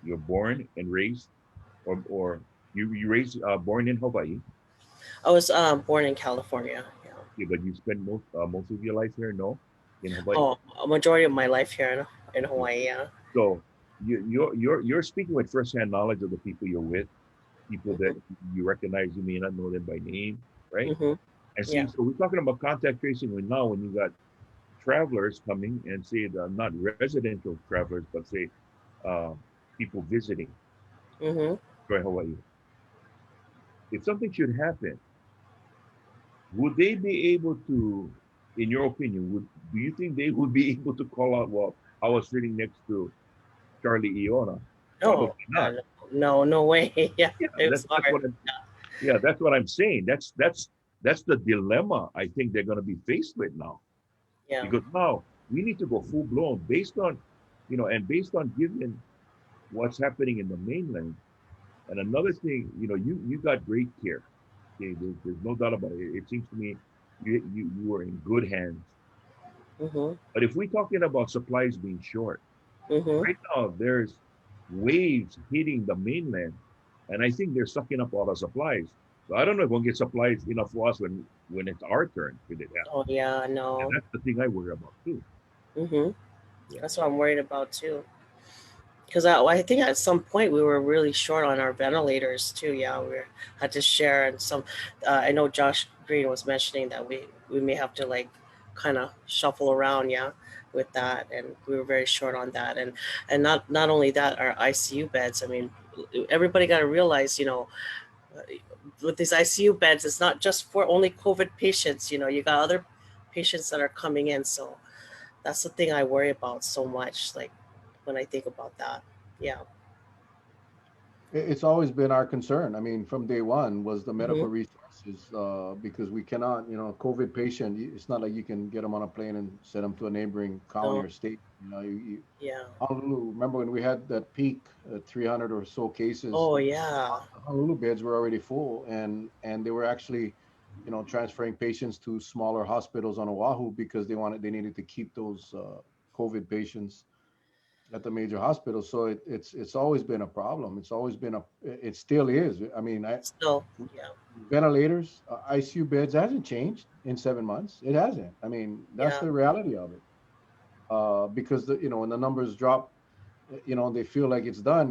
You're born and raised, or you raised born in Hawaii, I was born in California. Yeah. yeah, but you spent most of your life here, no, in Hawaii. Oh, a majority of my life here in Yeah. Hawaii. Yeah. So you're speaking with firsthand knowledge of the people you're with, people that Mm-hmm. you recognize. You may not know them by name, right? Mm-hmm. And see, Yeah. so we're talking about contact tracing when you got travelers coming and say not residential travelers, but say uh, people visiting Mm-hmm. to Hawaii. If something should happen, would they be able to, in your opinion, do you think they would be able to call out? Well, I was sitting next to Charlie Iona. Probably Oh, yeah, not. no way. Yeah, Yeah, it that's was that's hard. what I'm. Yeah, that's what I'm saying. That's the dilemma I think they're going to be faced with now, Yeah. because now we need to go full blown based on, and based on given what's happening in the mainland. And another thing, you got great care. Okay, there's no doubt about it. It seems to me you were in good hands. Mm-hmm. But if we're talking about supplies being short, Mm-hmm. right now there's waves hitting the mainland, and I think they're sucking up all the supplies. So I don't know if we'll get supplies enough for us when it's our turn should it happen. Oh yeah, And no. that's the thing I worry about too. Mm-hmm. Yeah. That's what I'm worried about too. Because I think at some point we were really short on our ventilators too. Yeah, we had to share, and some. I know Josh Green was mentioning that we may have to like kind of shuffle around, yeah, with that, and we were very short on that, and not only that, our ICU beds. I mean, everybody got to realize, uh, with these ICU beds, it's not just for only COVID patients. You got other patients that are coming in, so that's the thing I worry about so much. Like when I think about that, yeah. It's always been our concern. I mean, from day one was the Hmm. medical resources, because we cannot, COVID patient, it's not like you can get them on a plane and send them to a neighboring county No, or state. yeah. Honolulu, remember when we had that peak, 300 or so cases, Oh, yeah. the Honolulu beds were already full, and they were actually, transferring patients to smaller hospitals on Oahu because they needed to keep those COVID patients at the major hospitals. So it's always been a problem. It's always been it still is. I mean, Still, yeah, ventilators, ICU beds hasn't changed in 7 months. It hasn't. I mean, that's yeah. the reality of it. Because when the numbers drop, they feel like it's done.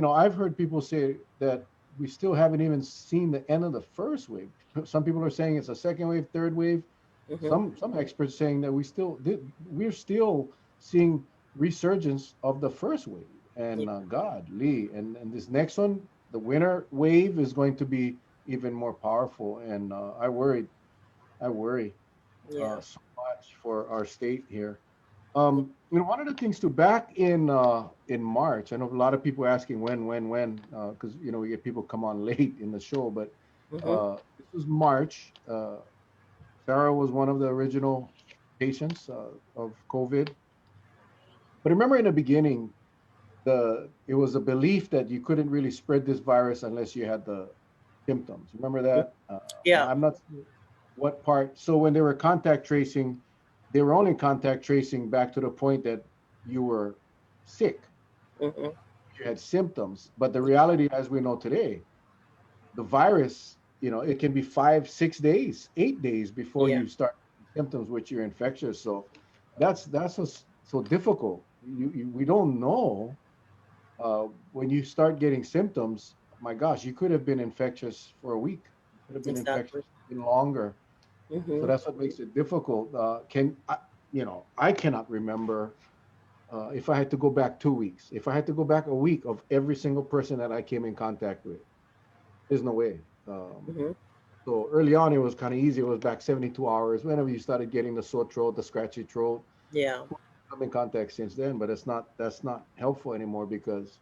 I've heard people say that we still haven't even seen the end of the first wave. Some people are saying it's a second wave, third wave. Hmm. Some experts saying that we're still seeing resurgence of the first wave. Yeah. And God, Lee, and this next one, the winter wave is going to be even more powerful. And I worry Yeah. so much for our state here. One of the things too, back in March, I know a lot of people asking when, because we get people come on late in the show, but Mm-hmm. this was March. Sarah was one of the original patients of COVID. But remember in the beginning, it was a belief that you couldn't really spread this virus unless you had the symptoms. Remember that? Yeah. I'm not sure what part. So when they were contact tracing, they were only contact tracing back to the point that you were sick, Mm-hmm. you had symptoms. But the reality, as we know today, the virus, it can be 5, 6 days, 8 days before Yeah. you start symptoms which you're infectious. So that's what's so difficult. We don't know when you start getting symptoms. My gosh, you could have been infectious for a week. You could have been Exactly. infectious even longer. So Mm-hmm. that's what makes it difficult. I cannot remember if I had to go back 2 weeks, if I had to go back a week of every single person that I came in contact with. There's no way. Mm-hmm. So early on, it was kind of easy. It was back 72 hours. Whenever you started getting the sore throat, the scratchy throat, Yeah. come in contact since then. But that's not helpful anymore because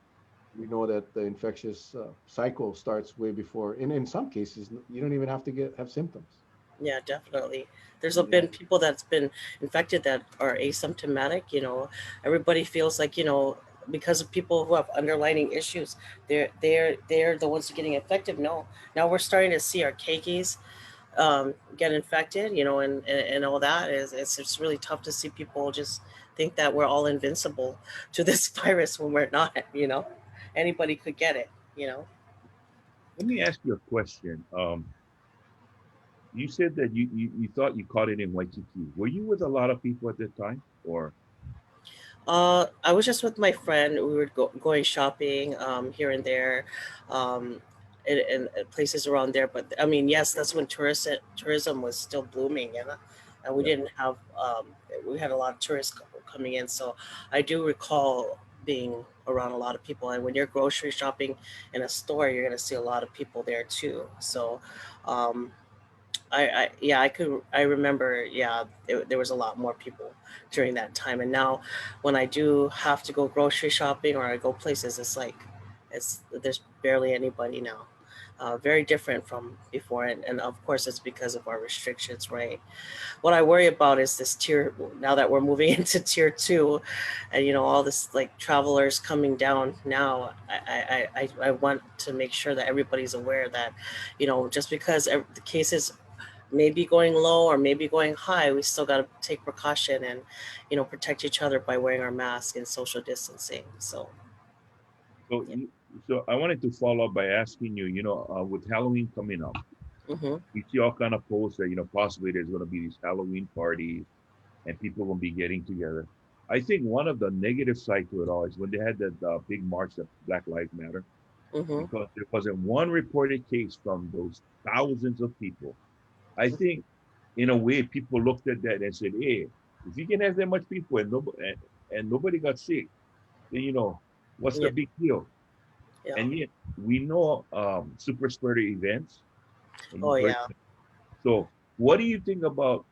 we know that the infectious cycle starts way before. And in some cases, you don't even have to have symptoms. Yeah, definitely. There's Yeah. been people that's been infected that are asymptomatic. Everybody feels like, because of people who have underlying issues, they're the ones getting infected. No, now we're starting to see our keikis get infected, and all that is it's just really tough to see people just think that we're all invincible to this virus when we're not. Anybody could get it. Let me ask you a question. You said that you thought you caught it in Waikiki. Were you with a lot of people at that time, or I was just with my friend. We were going shopping here and there, um, in places around there. But I mean, yes, that's when tourism was still booming, and we yeah? didn't have we had a lot of tourists coming in. So I do recall being around a lot of people. And when you're grocery shopping in a store, you're gonna see a lot of people there too. So. Um, yeah, I remember, yeah, there was a lot more people during that time. And now when I do have to go grocery shopping or I go places, it's like there's barely anybody now. Very different from before. And of course it's because of our restrictions, right? What I worry about is this tier, now that we're moving into tier two, and all this like travelers coming down now. I want to make sure that everybody's aware that, just because the cases maybe going low or maybe going high, we still got to take precaution and, protect each other by wearing our mask and social distancing. So, So, yeah. so I wanted to follow up by asking you, with Halloween coming up, Mm-hmm. you see all kind of posts that possibly there's going to be these Halloween parties and people will be getting together. I think one of the negative side to it all is when they had that big march that Black Lives Matter, Mm-hmm. because there wasn't one reported case from those thousands of people. I think, in a way, people looked at that and said, "Hey, if you can have that much people and nobody got sick, then what's the Yeah. big deal?" Yeah. And yet, we know super spreader events, and Oh, you've heard. yeah. So, what do you think about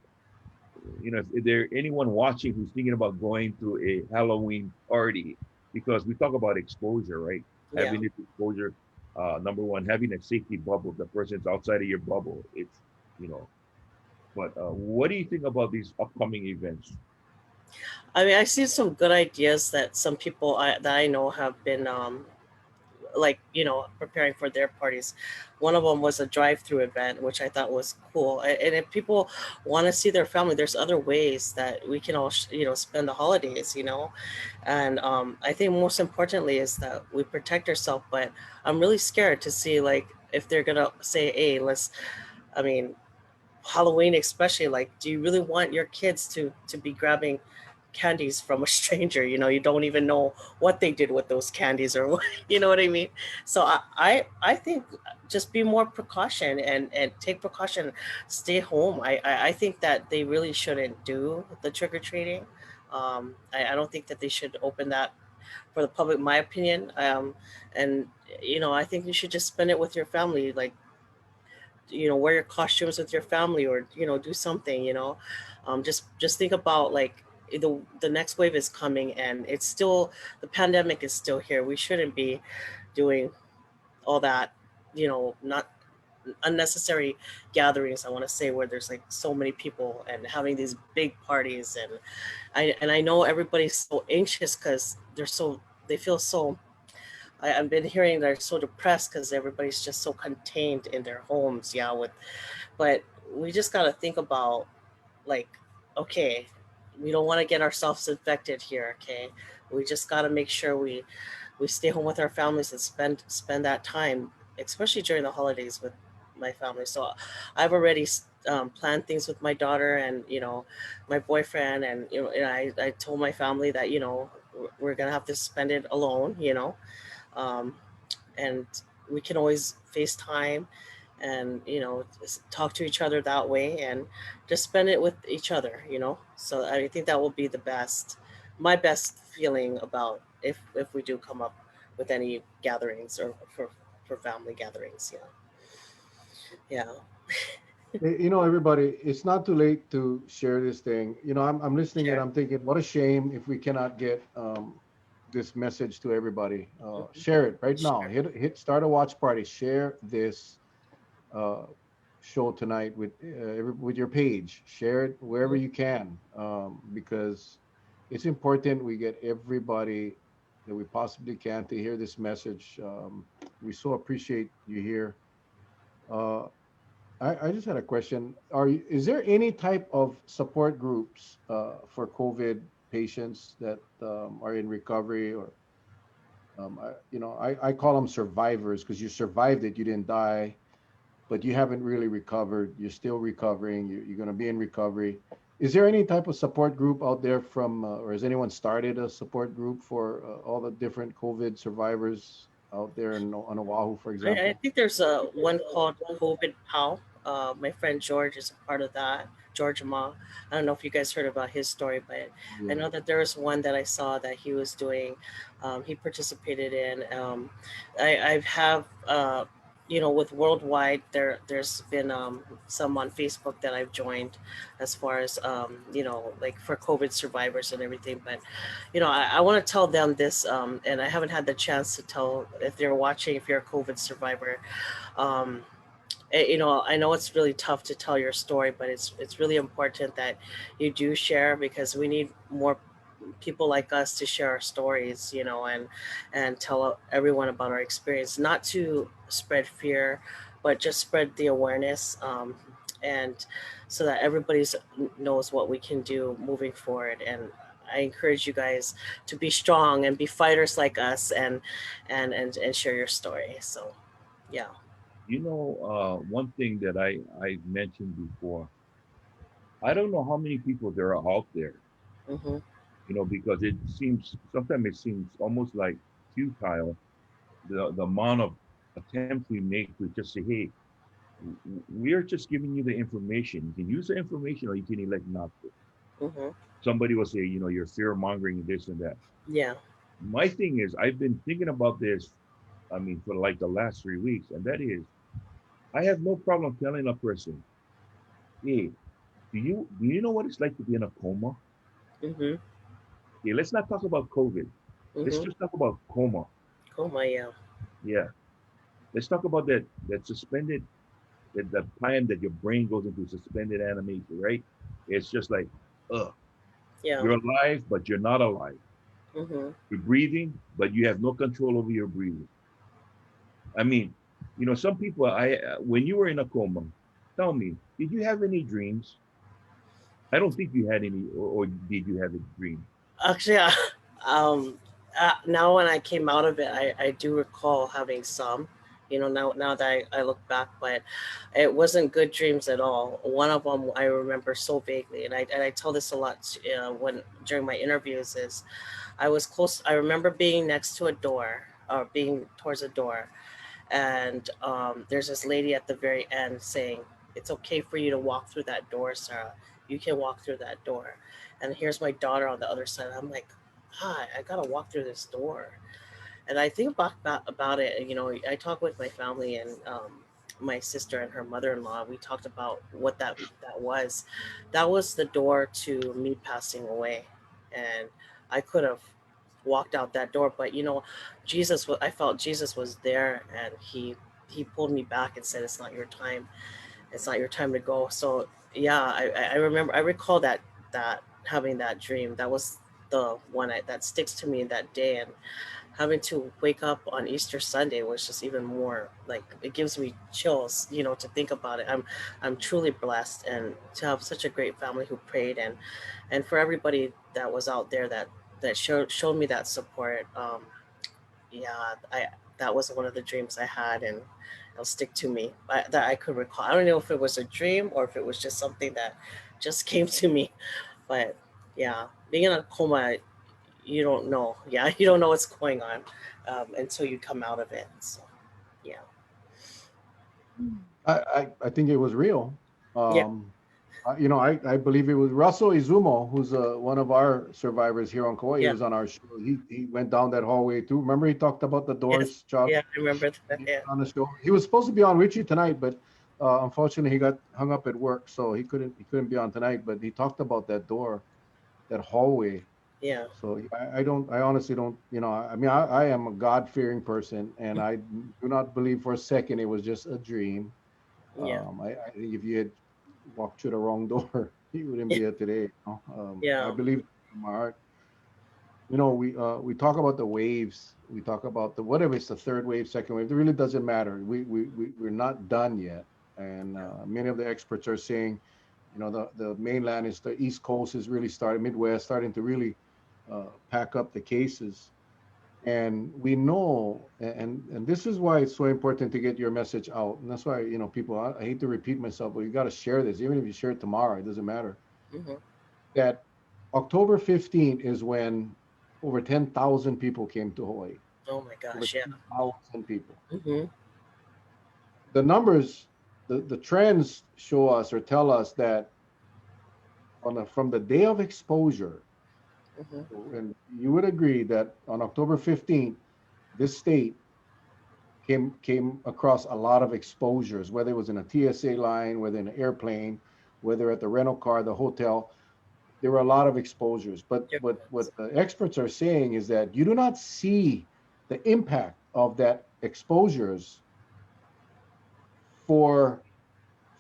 if there anyone watching who's thinking about going to a Halloween party? Because we talk about exposure, right? Yeah. Having this exposure, number one, having a safety bubble. The person's outside of your bubble. It's you know. But what do you think about these upcoming events? I mean, I see some good ideas that some people that I know have been like, preparing for their parties. One of them was a drive-through event, which I thought was cool. And if people want to see their family, there's other ways that we can all spend the holidays. And I think most importantly is that we protect ourselves. But I'm really scared to see, like, if they're gonna say, hey, let's, I mean, Halloween especially, like, do you really want your kids to be grabbing candies from a stranger? You don't even know what they did with those candies or what, you know what I mean? So I think just be more precaution and take precaution, stay home. I think that they really shouldn't do the trick-or-treating. I don't think that they should open that for the public, my opinion. And I think you should just spend it with your family, like wear your costumes with your family, or do something. Just think about, like, the next wave is coming, and it's still, the pandemic is still here. We shouldn't be doing all that, not unnecessary gatherings, I want to say, where there's like so many people and having these big parties. And I know everybody's so anxious because they feel so, I've been hearing they're so depressed because everybody's just so contained in their homes. Yeah, but we just got to think about, like, okay, we don't want to get ourselves infected here. Okay, we just got to make sure we stay home with our families and spend that time, especially during the holidays, with my family. So I've already planned things with my daughter and my boyfriend, and I told my family that we're gonna have to spend it alone. Um, and we can always FaceTime and talk to each other that way, and just spend it with each other. So I think that will be my best feeling about if we do come up with any gatherings, or for family gatherings. Yeah. Everybody, it's not too late to share this thing. I'm listening and Sure. I'm thinking, what a shame if we cannot get this message to everybody. Mhm. Share it right now. Sure. Hit start a watch party. Share this uh, show tonight with your page. Share it wherever Mhm. you can, because it's important we get everybody that we possibly can to hear this message. We so appreciate you here. Uh, I just had a question. Is there any type of support groups for COVID patients that are in recovery, or I call them survivors because you survived it, you didn't die, but you haven't really recovered. You're still recovering. You're going to be in recovery. Is there any type of support group out there or has anyone started a support group for all the different COVID survivors out there on Oahu, for I example? think there's a one called COVID PAL. My friend George is a part of that. George Ma. I don't know if you guys heard about his story, but I Yeah. know that there was one that I saw that he was doing. He participated in. I have, with worldwide, there's been some on Facebook that I've joined, as far as like for COVID survivors and everything. But I want to tell them this, and I haven't had the chance to tell, if they're watching, if you're a COVID survivor. Um, I know it's really tough to tell your story, but it's really important that you do share, because we need more people like us to share our stories, and tell everyone about our experience, not to spread fear, but just spread the awareness, and so that everybody knows what we can do moving forward. And I encourage you guys to be strong and be fighters like us, and share your story. So, yeah. One thing that I mentioned before, I don't know how many people there are out there, Hmm. because sometimes it seems almost like futile, the amount of attempts we make to just say, hey, we're just giving you the information. You can use the information or you can elect not to. Hmm. Somebody will say, you're fear mongering this and that. Yeah. My thing is, I've been thinking about this, I mean, for like the last 3 weeks, and that is, I have no problem telling a person, hey, do you know what it's like to be in a coma? Hmm. Okay, let's not talk about COVID. Let's Hmm. just talk about coma. Oh my, yeah. Yeah. Let's talk about that suspended, that time that your brain goes into suspended animation, right? It's just like, ugh, Yeah. you're alive, but you're not alive. Hmm. You're breathing, but you have no control over your breathing. I mean, some people, when you were in a coma, tell me, did you have any dreams? I don't think you had any, or did you have a dream? Actually, um, now when I came out of it, I do recall having some, now that I look back, but it wasn't good dreams at all. One of them I remember so vaguely, and I tell this a lot, when during my interviews, is I was close. I remember being next to a door, or being towards a door, and there's this lady at the very end saying, "It's okay for you to walk through that door, Sarah. You can walk through that door." And here's my daughter on the other side. I'm like, "Hi, I gotta walk through this door." And I think about it. I talk with my family, and my sister and her mother-in-law. We talked about what that was. That was the door to me passing away, and I could have walked out that door, but Jesus. I felt Jesus was there, and he pulled me back and said, "It's not your time. It's not your time to go." So yeah, I remember. I recall that having that dream. That was the one that sticks to me that day, and having to wake up on Easter Sunday was just even more like it gives me chills, to think about it. I'm truly blessed, and to have such a great family who prayed, and for everybody that was out there that showed me that support. Yeah, I that was one of the dreams I had, and it'll stick to me that I could recall. I don't know if it was a dream or if it was just something that just came to me, but yeah, being in a coma, you don't know. Yeah, you don't know what's going on until you come out of it. So, yeah, I think it was real. yeah, I believe it was Russell Izumo, who's one of our survivors here on Kauai. He yeah, was on our show. He went down that hallway too. Remember he talked about the yes, doors, Charlie, yeah. I remember that. Yeah, on the show. He was supposed to be on Richie tonight, but unfortunately he got hung up at work, so he couldn't be on tonight. But he talked about that door, that hallway. yeah, So I honestly don't, I mean, I am a God-fearing person, and I do not believe for a second it was just a dream. yeah, I think if you had walked through the wrong door, you wouldn't be here today. I yeah. believe in my heart. We talk about the waves. We talk about the whatever it's the third wave, second wave. It really doesn't matter. We're not done yet, and many of the experts are saying, the mainland is the East Coast is really starting, Midwest starting to really pack up the cases. And we know, and this is why it's so important to get your message out. And that's why, people, I hate to repeat myself, but you got to share this, even if you share it tomorrow, it doesn't matter. Hmm. That October 15th is when over 10,000 people came to Hawaii. Oh my Over gosh, yeah. 10,000 people. Hmm. The numbers, the trends show us or tell us that from the day of exposure, Hmm. and you would agree that on October 15th, this state came across a lot of exposures, whether it was in a TSA line, whether in an airplane, whether at the rental car, the hotel. There were a lot of exposures. But what the experts are saying is that you do not see the impact of that exposures for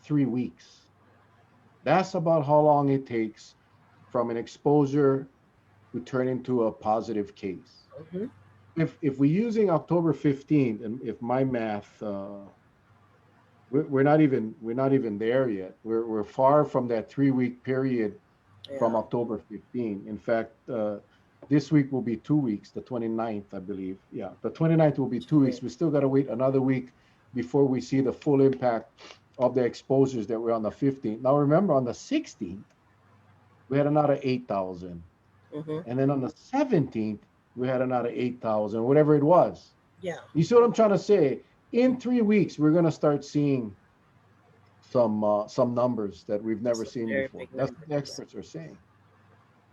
3 weeks. That's about how long it takes from an exposure to turn into a positive case. Hmm. If we're using October 15th, and if my math, we're not even there yet. We're far from that 3 week period from Yeah. October 15. In fact, this week will be 2 weeks, the 29th, I believe. Yeah, the 29th will be 2 weeks. We still got to wait another week before we see the full impact of the exposures that were on the 15th. Now, remember, on the 16th, we had another 8,000. Hmm. And then on the 17th, we had another 8,000, whatever it was. Yeah. You see what I'm trying to say? In 3 weeks, we're going to start seeing some numbers that we've never Some seen very before. big That's what the numbers. experts are saying.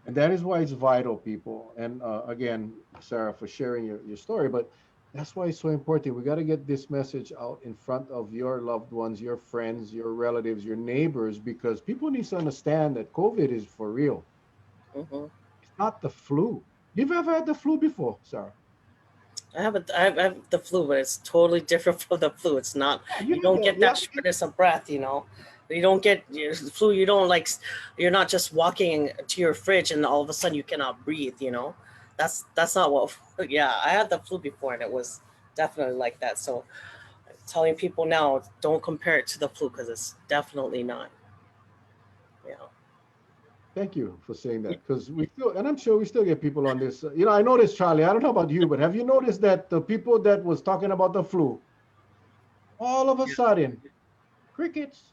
And that is why it's vital, people. And again, Sarah, for sharing your story, but that's why it's so important. We got to get this message out in front of your loved ones, your friends, your relatives, your neighbors, because people need to understand that COVID is for real. Hmm. It's not the flu. You've ever had the flu before, Sarah? I have the flu, but it's totally different from the flu. It's not. Yeah, You don't get you that have to. shortness of breath. You don't get flu. You don't like. You're not just walking to your fridge and all of a sudden you cannot breathe. That's not what. Yeah, I had the flu before and it was definitely like that. So telling people now, don't compare it to the flu because it's definitely not. You know. Thank you for saying that, because we still, and I'm sure we still get people on this. I noticed, Charlie. I don't know about you, but have you noticed that the people that was talking about the flu, all of a sudden, crickets,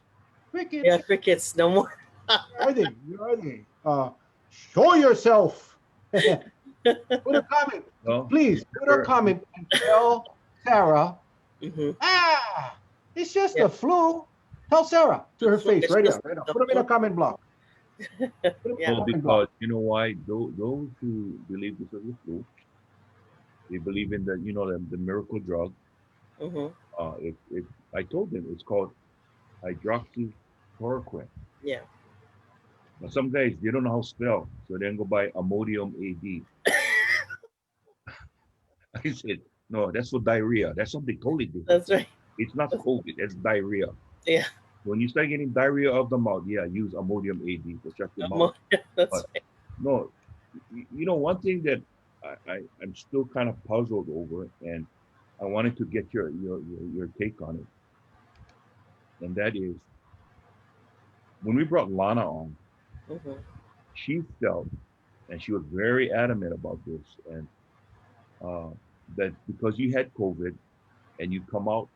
Yeah, crickets. crickets. No more. Where are they? Where are they? Show yourself. Put a comment, No, please. Put a remember, comment and tell Sarah. Hmm. It's just Yeah, the flu. Tell Sarah to the her flu. face It's right just now. Right now. the Put them in flu. a comment block. Put them in Yeah. a no, comment block. because you know why? Those who believe this is the flu, they believe in the miracle drug. Hmm. If I told them it's called hydroxychloroquine. Yeah. Now some guys they don't know how to spell, so they go buy Imodium AD. I said, no, that's for diarrhea. That's something totally different. That's right. It's not COVID. That's diarrhea. Yeah. When you start getting diarrhea of the mouth, yeah, use Imodium AD to shut your mouth. That's But right. no, one thing that I'm still kind of puzzled over, and I wanted to get your take on it, and that is when we brought Lana on, Hmm. she felt, and she was very adamant about this, and uh, that because you had COVID and you come out,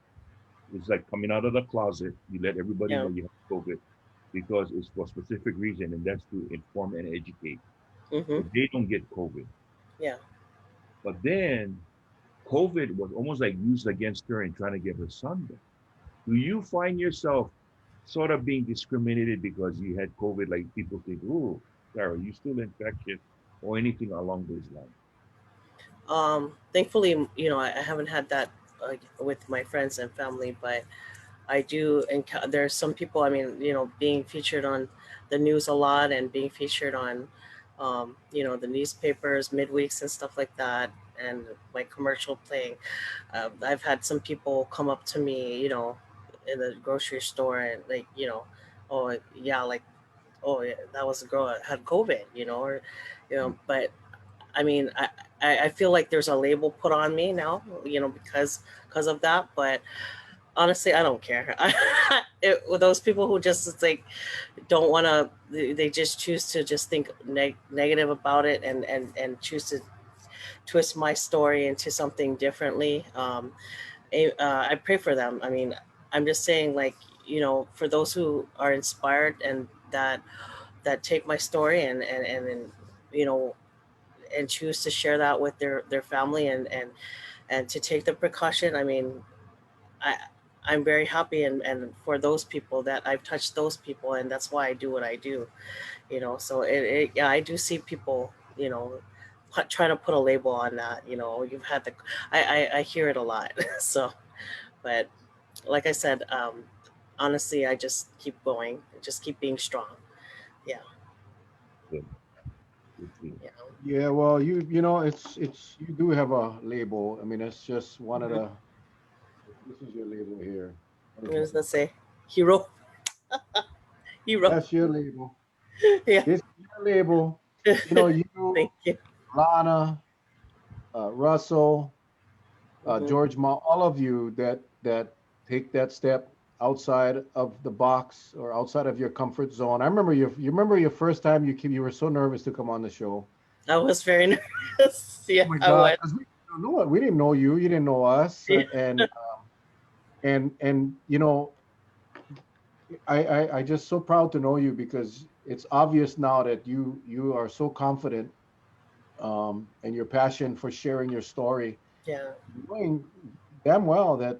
it's like coming out of the closet. You let everybody Yeah. know you have COVID because it's for a specific reason, and that's to inform and educate. Hmm. So they don't get COVID. Yeah. But then COVID was almost like used against her and trying to get her son back. Do you find yourself sort of being discriminated because you had COVID? Like people think, oh, Sarah, you still infectious or anything along those lines? Thankfully, I haven't had that with my friends and family, but I do encounter. There's some people. I mean, being featured on the news a lot and being featured on, the newspapers, midweeks, and stuff like that, and my commercial playing. I've had some people come up to me, in the grocery store and like, oh yeah, like, oh yeah, that was a girl that had COVID, or, but I mean, I feel like there's a label put on me now, because of that. But honestly, I don't care. With those people who just it's like don't want to, they just choose to just think negative about it and choose to twist my story into something differently. I pray for them. I mean, I'm just saying, like, for those who are inspired and that take my story and you know and choose to share that with their family and to take the precaution. I mean, I I'm very happy and for those people that I've touched those people, and that's why I do what I do. So yeah, I do see people, trying to put a label on that. You've had the I hear it a lot. So, but like I said, honestly, I just keep going, just keep being strong. Yeah. Good, good thing. Yeah. Yeah, well, it's you do have a label. I mean, it's just one of Hmm. the. This is your label here. What I is was it? gonna say hero. Hero. That's your label. Yeah. This is your label. You, Thank you. Lana, Russell, Hmm. George Ma, all of you that take that step outside of the box or outside of your comfort zone. I remember you remember your first time you were so nervous to come on the show. I was very nervous. Oh Yeah, my I God, was. because we didn't know it. We didn't know you. You didn't know us, Yeah. and I just so proud to know you because it's obvious now that you are so confident, and your passion for sharing your story, Yeah. knowing damn well that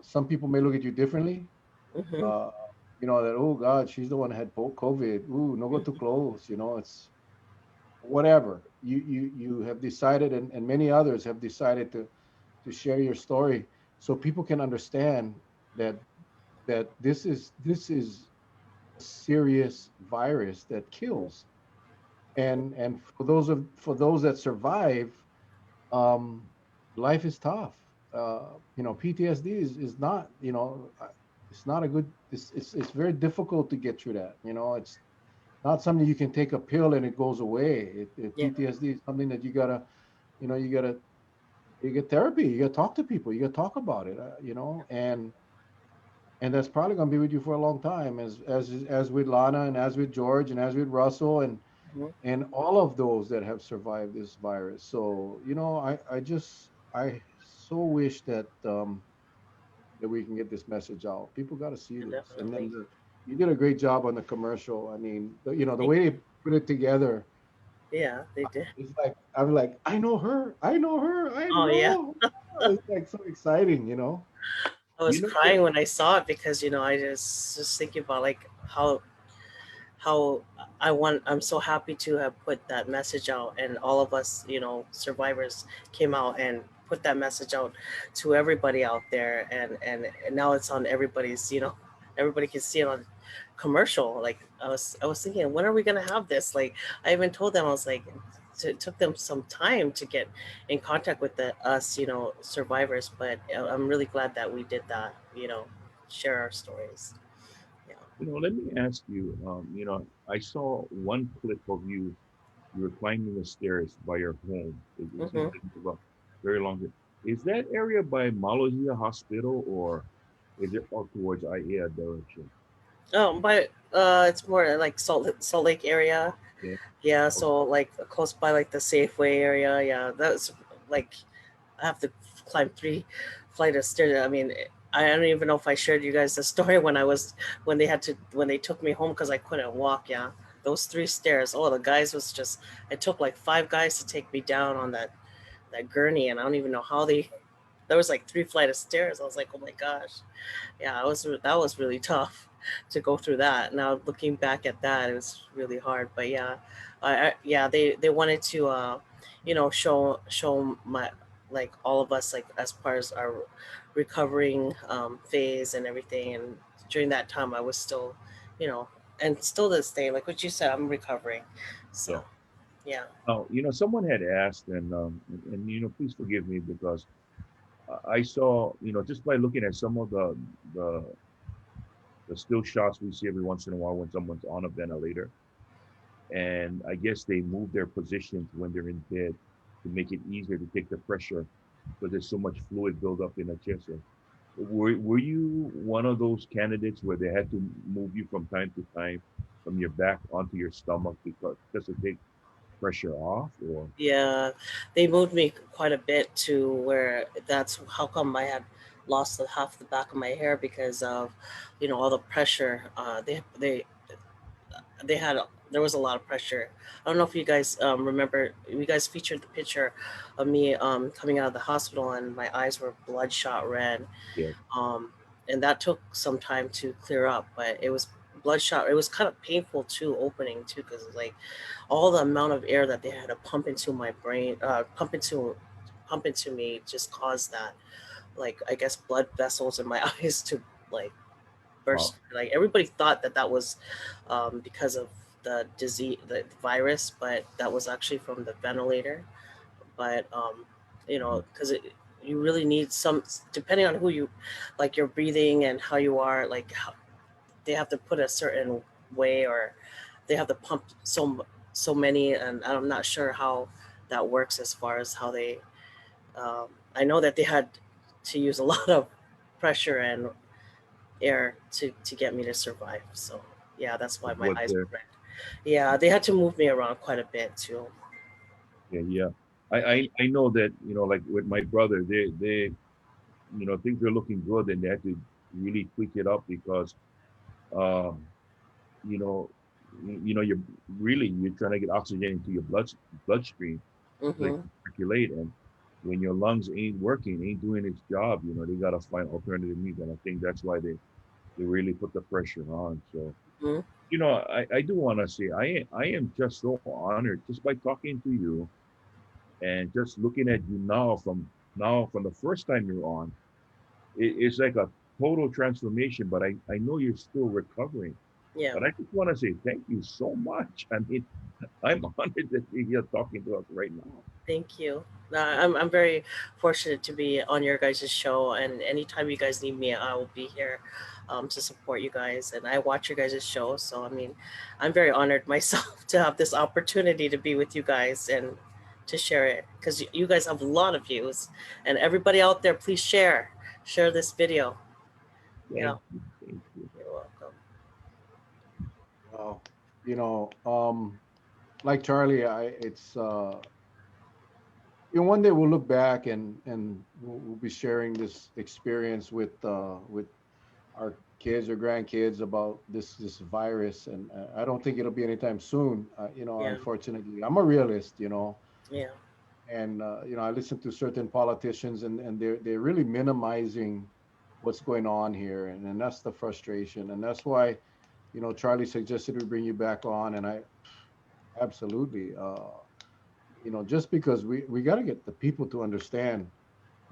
some people may look at you differently. Hmm. Uh, that, oh God, she's the one that had COVID. Ooh, no go too close. It's whatever. You have decided, and many others have decided to share your story so people can understand that this is a serious virus that kills. And for those that survive, um, life is tough. PTSD is not, it's not a good. It's very difficult to get through that. It's not something you can take a pill and it goes away. Yeah. PTSD is something that you get therapy. You got to talk to people. You got to talk about it. And that's probably going to be with you for a long time, as with Lana and as with George and as with Russell Hmm. and all of those that have survived this virus. So I so wish that we can get this message out. People got to see this. And then Definitely. you did a great job on the commercial. I mean, the Thank way you. they put it together, Yeah, they did. it's like I'm like, I know her, I know her, I Oh yeah. know her. It's like so exciting. I was You know what? crying when I saw it because I just thinking about like how I'm so happy to have put that message out and all of us survivors came out and put that message out to everybody out there, and now it's on everybody's, everybody can see it on commercial. Like I was thinking, when are we gonna have this? Like I even told them, I was like, it took them some time to get in contact with the us, survivors, but I'm really glad that we did that, share our stories. Yeah. Let me ask you. I saw one clip of you. You were climbing the stairs by your home. It seems Hmm. like you have a very long. Is that area by Malojia Hospital or is it up towards IEA direction? Oh, but it's more like Salt Lake area. Yeah. Yeah, Okay. so like close by like the Safeway area. Yeah, that's like I have to climb three flight of stairs. I mean, I don't even know if I shared you guys the story when they took me home because I couldn't walk. Yeah, those three stairs. Oh, the guys was just. It took like five guys to take me down on that gurney, and I don't even know how they. There was like three flight of stairs. I was like, oh my gosh. Yeah, that was really tough to go through that. Now looking back at that, it was really hard. But yeah, yeah, they wanted to show my like all of us like as part of our recovering phase and everything. And during that time, I was still, you know, and still this day, like what you said, I'm recovering. Yeah. So yeah. Oh, someone had asked, and please forgive me because I saw, just by looking at some of the the still shots we see every once in a while when someone's on a ventilator, and I guess they move their positions when they're in bed to make it easier to take the pressure because there's so much fluid buildup in the chest. So were you one of those candidates where they had to move you from time to time from your back onto your stomach because just to take pressure off, or Yeah, they moved me quite a bit to where that's how come I had lost the half the back of my hair because of, all the pressure. They had there was a lot of pressure. I don't know if you guys remember. You guys featured the picture of me coming out of the hospital and my eyes were bloodshot red, yeah, um, and that took some time to clear up. But it was bloodshot. It was kind of painful too, opening too, because like all the amount of air that they had to pump into my brain, pump into me, just caused that. Like I guess blood vessels in my eyes to like uh, burst. Like everybody thought that that was because of the disease, the virus, but that was actually from the ventilator. But because you really need some, depending on who you, like your breathing and how you are, like how, they have to put a certain way, or they have to pump so many, and I'm not sure how that works as far as how they. I know that they had to use a lot of pressure and air to get me to survive. So yeah, that's why my was eyes there? were red. Yeah, they had to move me around quite a bit too. Yeah, yeah. I know that like with my brother, they things are looking good, and they had to really tweak it up because um, you know, you're you're trying to get oxygen into your bloodstream so they Mm-hmm. can circulate, and when your lungs ain't working, ain't doing its job, they gotta find alternative means, and I think that's why they really put the pressure on. So, Hmm. I do want to say I am just so honored just by talking to you and just looking at you now from the first time you're on. It's like a total transformation, but I know you're still recovering. Yeah. But I just want to say thank you so much. I mean, I'm honored that you're here talking to us right now. Thank you. I'm very fortunate to be on your guys' show, and anytime you guys need me, I will be here to support you guys. And I watch your guys' show, so I mean, I'm very honored myself to have this opportunity to be with you guys and to share it because you guys have a lot of views, and everybody out there, please share this video. Yeah, Thank you. Thank you. you're welcome. Well, you know, like Charlie, one day we'll look back and we'll be sharing this experience with our kids or grandkids about this virus, and I don't think it'll be anytime soon. Yeah, Unfortunately, I'm a realist, yeah, and I listen to certain politicians, and they're really minimizing what's going on here, and that's the frustration, and that's why Charlie suggested we bring you back on, and I absolutely, just because we got to get the people to understand.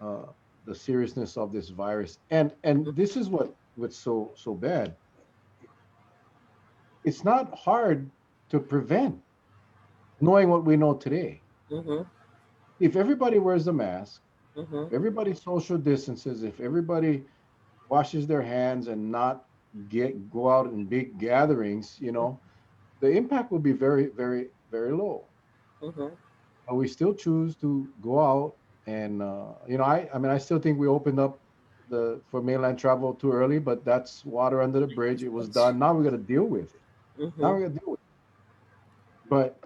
uh, the seriousness of this virus. And this is what's so bad. It's not hard to prevent, knowing what we know today. Mm-hmm. If everybody wears a mask, Mm-hmm. if everybody social distances, if everybody washes their hands and not go out in big gatherings, the impact will be very, very, very low. Mm-hmm. But we still choose to go out, and I mean, I still think we opened up the for mainland travel too early, but that's water under the bridge. It was done. Now we got to deal with it. Mm-hmm. Now we got to deal with it. But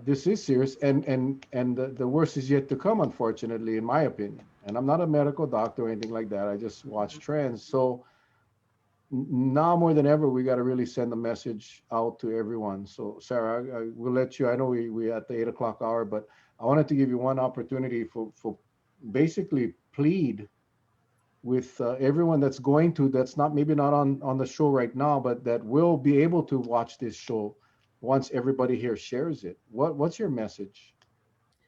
this is serious, and the worst is yet to come, unfortunately, in my opinion. And I'm not a medical doctor or anything like that. I just watch trends. So now more than ever, we got to really send a message out to everyone. So, Sarah, I will let you. I know we at the 8 o'clock hour, but I wanted to give you one opportunity for basically plead with everyone that's going to that's not maybe not on the show right now, but that will be able to watch this show once everybody here shares it. What's your message?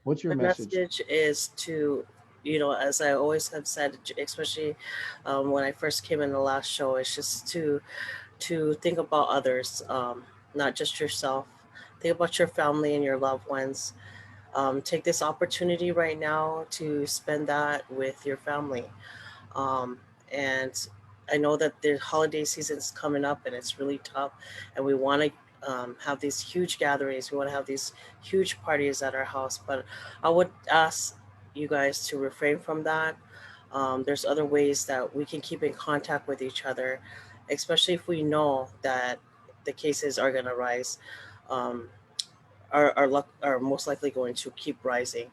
What's your My message? message is to, as I always have said, especially when I first came in the last show, it's just to think about others, not just yourself. Think about your family and your loved ones. Take this opportunity right now to spend that with your family. Um, and I know that the holiday season is coming up and it's really tough, and we want to have these huge gatherings. We want to have these huge parties at our house, but I would ask you guys to refrain from that. There's other ways that we can keep in contact with each other, especially if we know that the cases are going to rise. Um, are most likely going to keep rising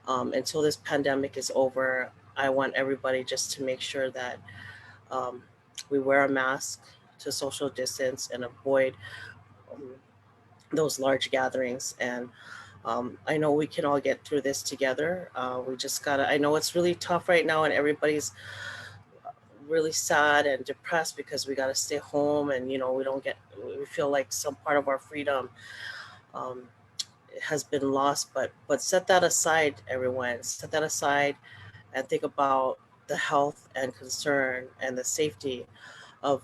until this pandemic is over. I want everybody just to make sure that um, we wear a mask to social distance and avoid um, those large gatherings. And I know we can all get through this together. We just gotta. I know it's really tough right now, and everybody's really sad and depressed because we gotta stay home, and we don't get. We feel like some part of our freedom um, has been lost. But set that aside, everyone. Set that aside and think about the health and concern and the safety of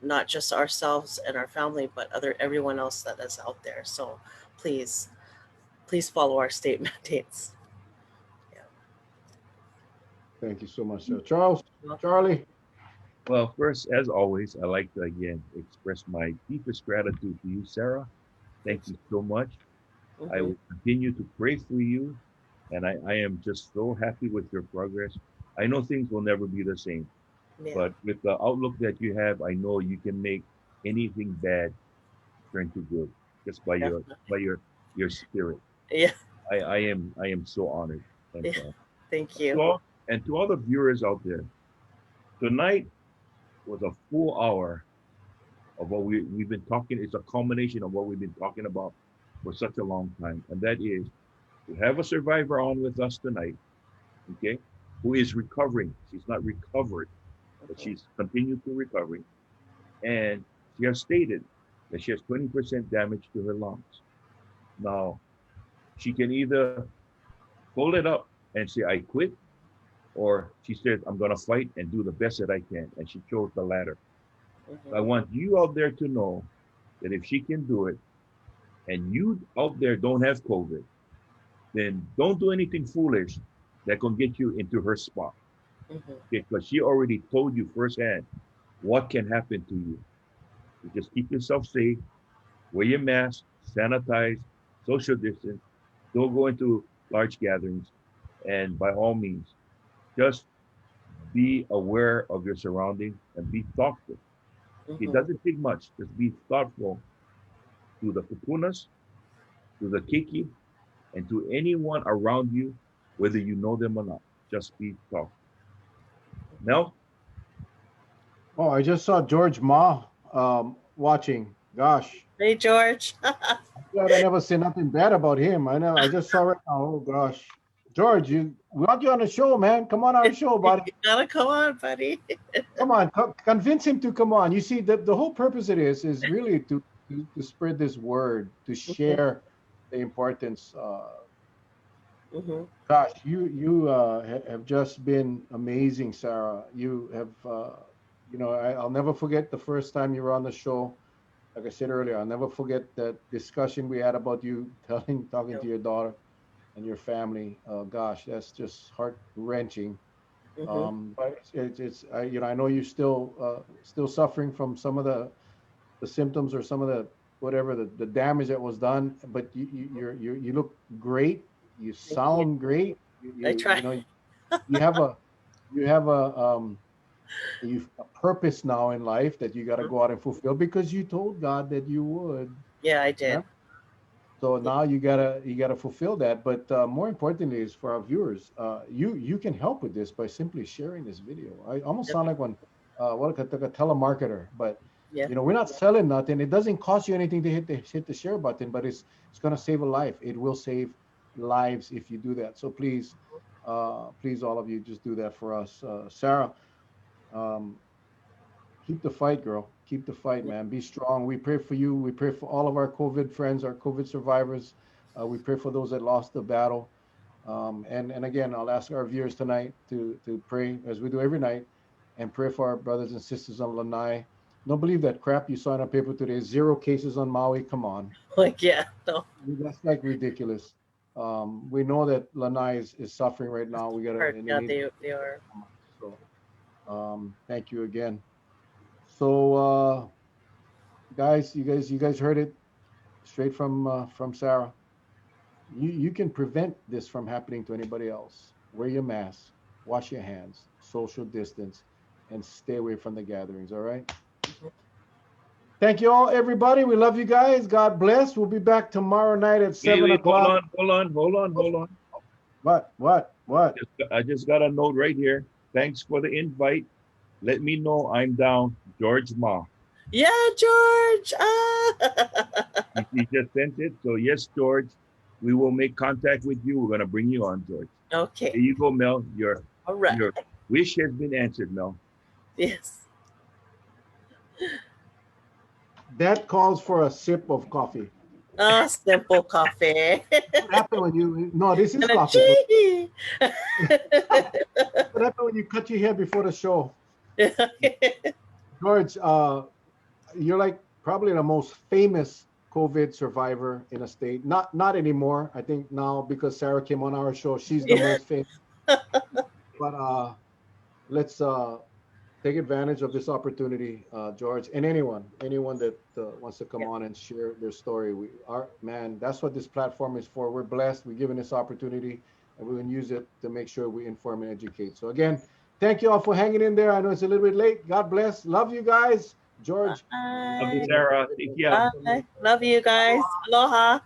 not just ourselves and our family, but everyone else that is out there. So please, please follow our state mandates. Yeah. Thank you so much, Sarah. Charles, Welcome. Charlie. Well, first, as always, I like to again express my deepest gratitude to you, Sarah. Thank Thank you so much. you. I Hmm. will continue to pray for you, and I am just so happy with your progress. I know things will never be the same, Yeah, but with the outlook that you have, I know you can make anything bad turn to good just by your definitely. by your your spirit. Yeah, I am so honored. And yeah. Thank you. to all the viewers out there, tonight was a full hour of what we've been talking. It's a culmination of what we've been talking about for such a long time, and that is we have a survivor on with us tonight, okay, who is recovering. She's not recovered, but Mhm. she's continued to recovery, and she has stated that she has 20% damage to her lungs. Now she can either hold it up and say I quit, or she said I'm gonna fight and do the best that I can, and she chose the latter. I Mhm. want you out there to know that if she can do it, and you out there don't have COVID, then don't do anything foolish that can get you into her spot. Mhm. Because she already told you firsthand what can happen to you. You just keep yourself safe, wear your mask, sanitize, social distance, don't go into large gatherings, and by all means, just be aware of your surroundings and be thoughtful. It Mhm. doesn't take much. Just be thoughtful to the pupunas, to the kiki, and to anyone around you, whether you know them or not. Just be thoughtful. Mel, Oh, I just saw George Ma watching. Gosh, Hey, George. glad I never say nothing bad about him. I know. I just saw right now. Oh gosh, George, we want you on the show, man. Come on our show, You buddy. gotta come on, buddy. Come on, convince him to come on. You see, the whole purpose of this is really to spread this word, to share the importance. Mm-hmm. Gosh, have just been amazing, Sarah. You have, I'll never forget the first time you were on the show. Like I said earlier, I'll never forget that discussion we had about you talking to your daughter and your family. Gosh, that's just heart wrenching. Mm-hmm. But I know you're still suffering from some of the symptoms or some of the whatever the damage that was done. But you look great. You Thank you. sound great. I try. You have a you have a purpose now in life that you got to Mhm. go out and fulfill because you told God that you would. Yeah, I did. Remember? So now you gotta fulfill that. But more importantly, is for our viewers, you can help with this by simply sharing this video. I almost Yep. sound like one like a telemarketer, but Yeah. we're not selling nothing. It doesn't cost you anything to hit the share button, but it's gonna save a life. It will save lives if you do that. So please, all of you, just do that for us. Sarah, um, keep the fight, girl. Keep the fight, Yeah. man. Be strong. We pray for you. We pray for all of our COVID friends, our COVID survivors. We pray for those that lost the battle. And again, I'll ask our viewers tonight to pray as we do every night, and pray for our brothers and sisters on Lanai. Don't believe that crap you saw in a paper today. 0 cases on Maui. Come on, Like, yeah. No. that's like ridiculous. We know that Lanai is suffering right now. We gotta Hurt. and they Yeah, need. they are. So thank you again. So guys, you guys heard it straight from Sarah. You can prevent this from happening to anybody else. Wear your mask, wash your hands, social distance, and stay away from the gatherings. All right. Mhm. Thank you all, everybody. We love you guys. God bless. We'll be back tomorrow night at Wait, seven wait, hold o'clock. on, hold on, hold on, Oh, hold on. what? I just got a note right here. Thanks for the invite. Let me know I'm down. George Ma. Yeah, George. Ah. He just sent it. So yes, George, we will make contact with you. We're gonna bring you on, George. Okay. There you go, Mel. All right. Your wish has been answered, Mel. Yes. That calls for a sip of coffee. Simple coffee. What happened when you? No, this is And a coffee. But tea. what happened when you cut your hair before the show? George, you're like probably the most famous COVID survivor in a state. Not anymore. I think now because Sarah came on our show, she's the Yeah. most famous. But let's take advantage of this opportunity, George, and anyone that wants to come Yeah. on and share their story. We are man. That's what this platform is for. We're blessed. We're given this opportunity, and we're going to use it to make sure we inform and educate. So again, thank you all for hanging in there. I know it's a little bit late. God bless. Love you guys. George, Love you, Bye. Sarah. Take care. Bye. Love you guys. Aloha.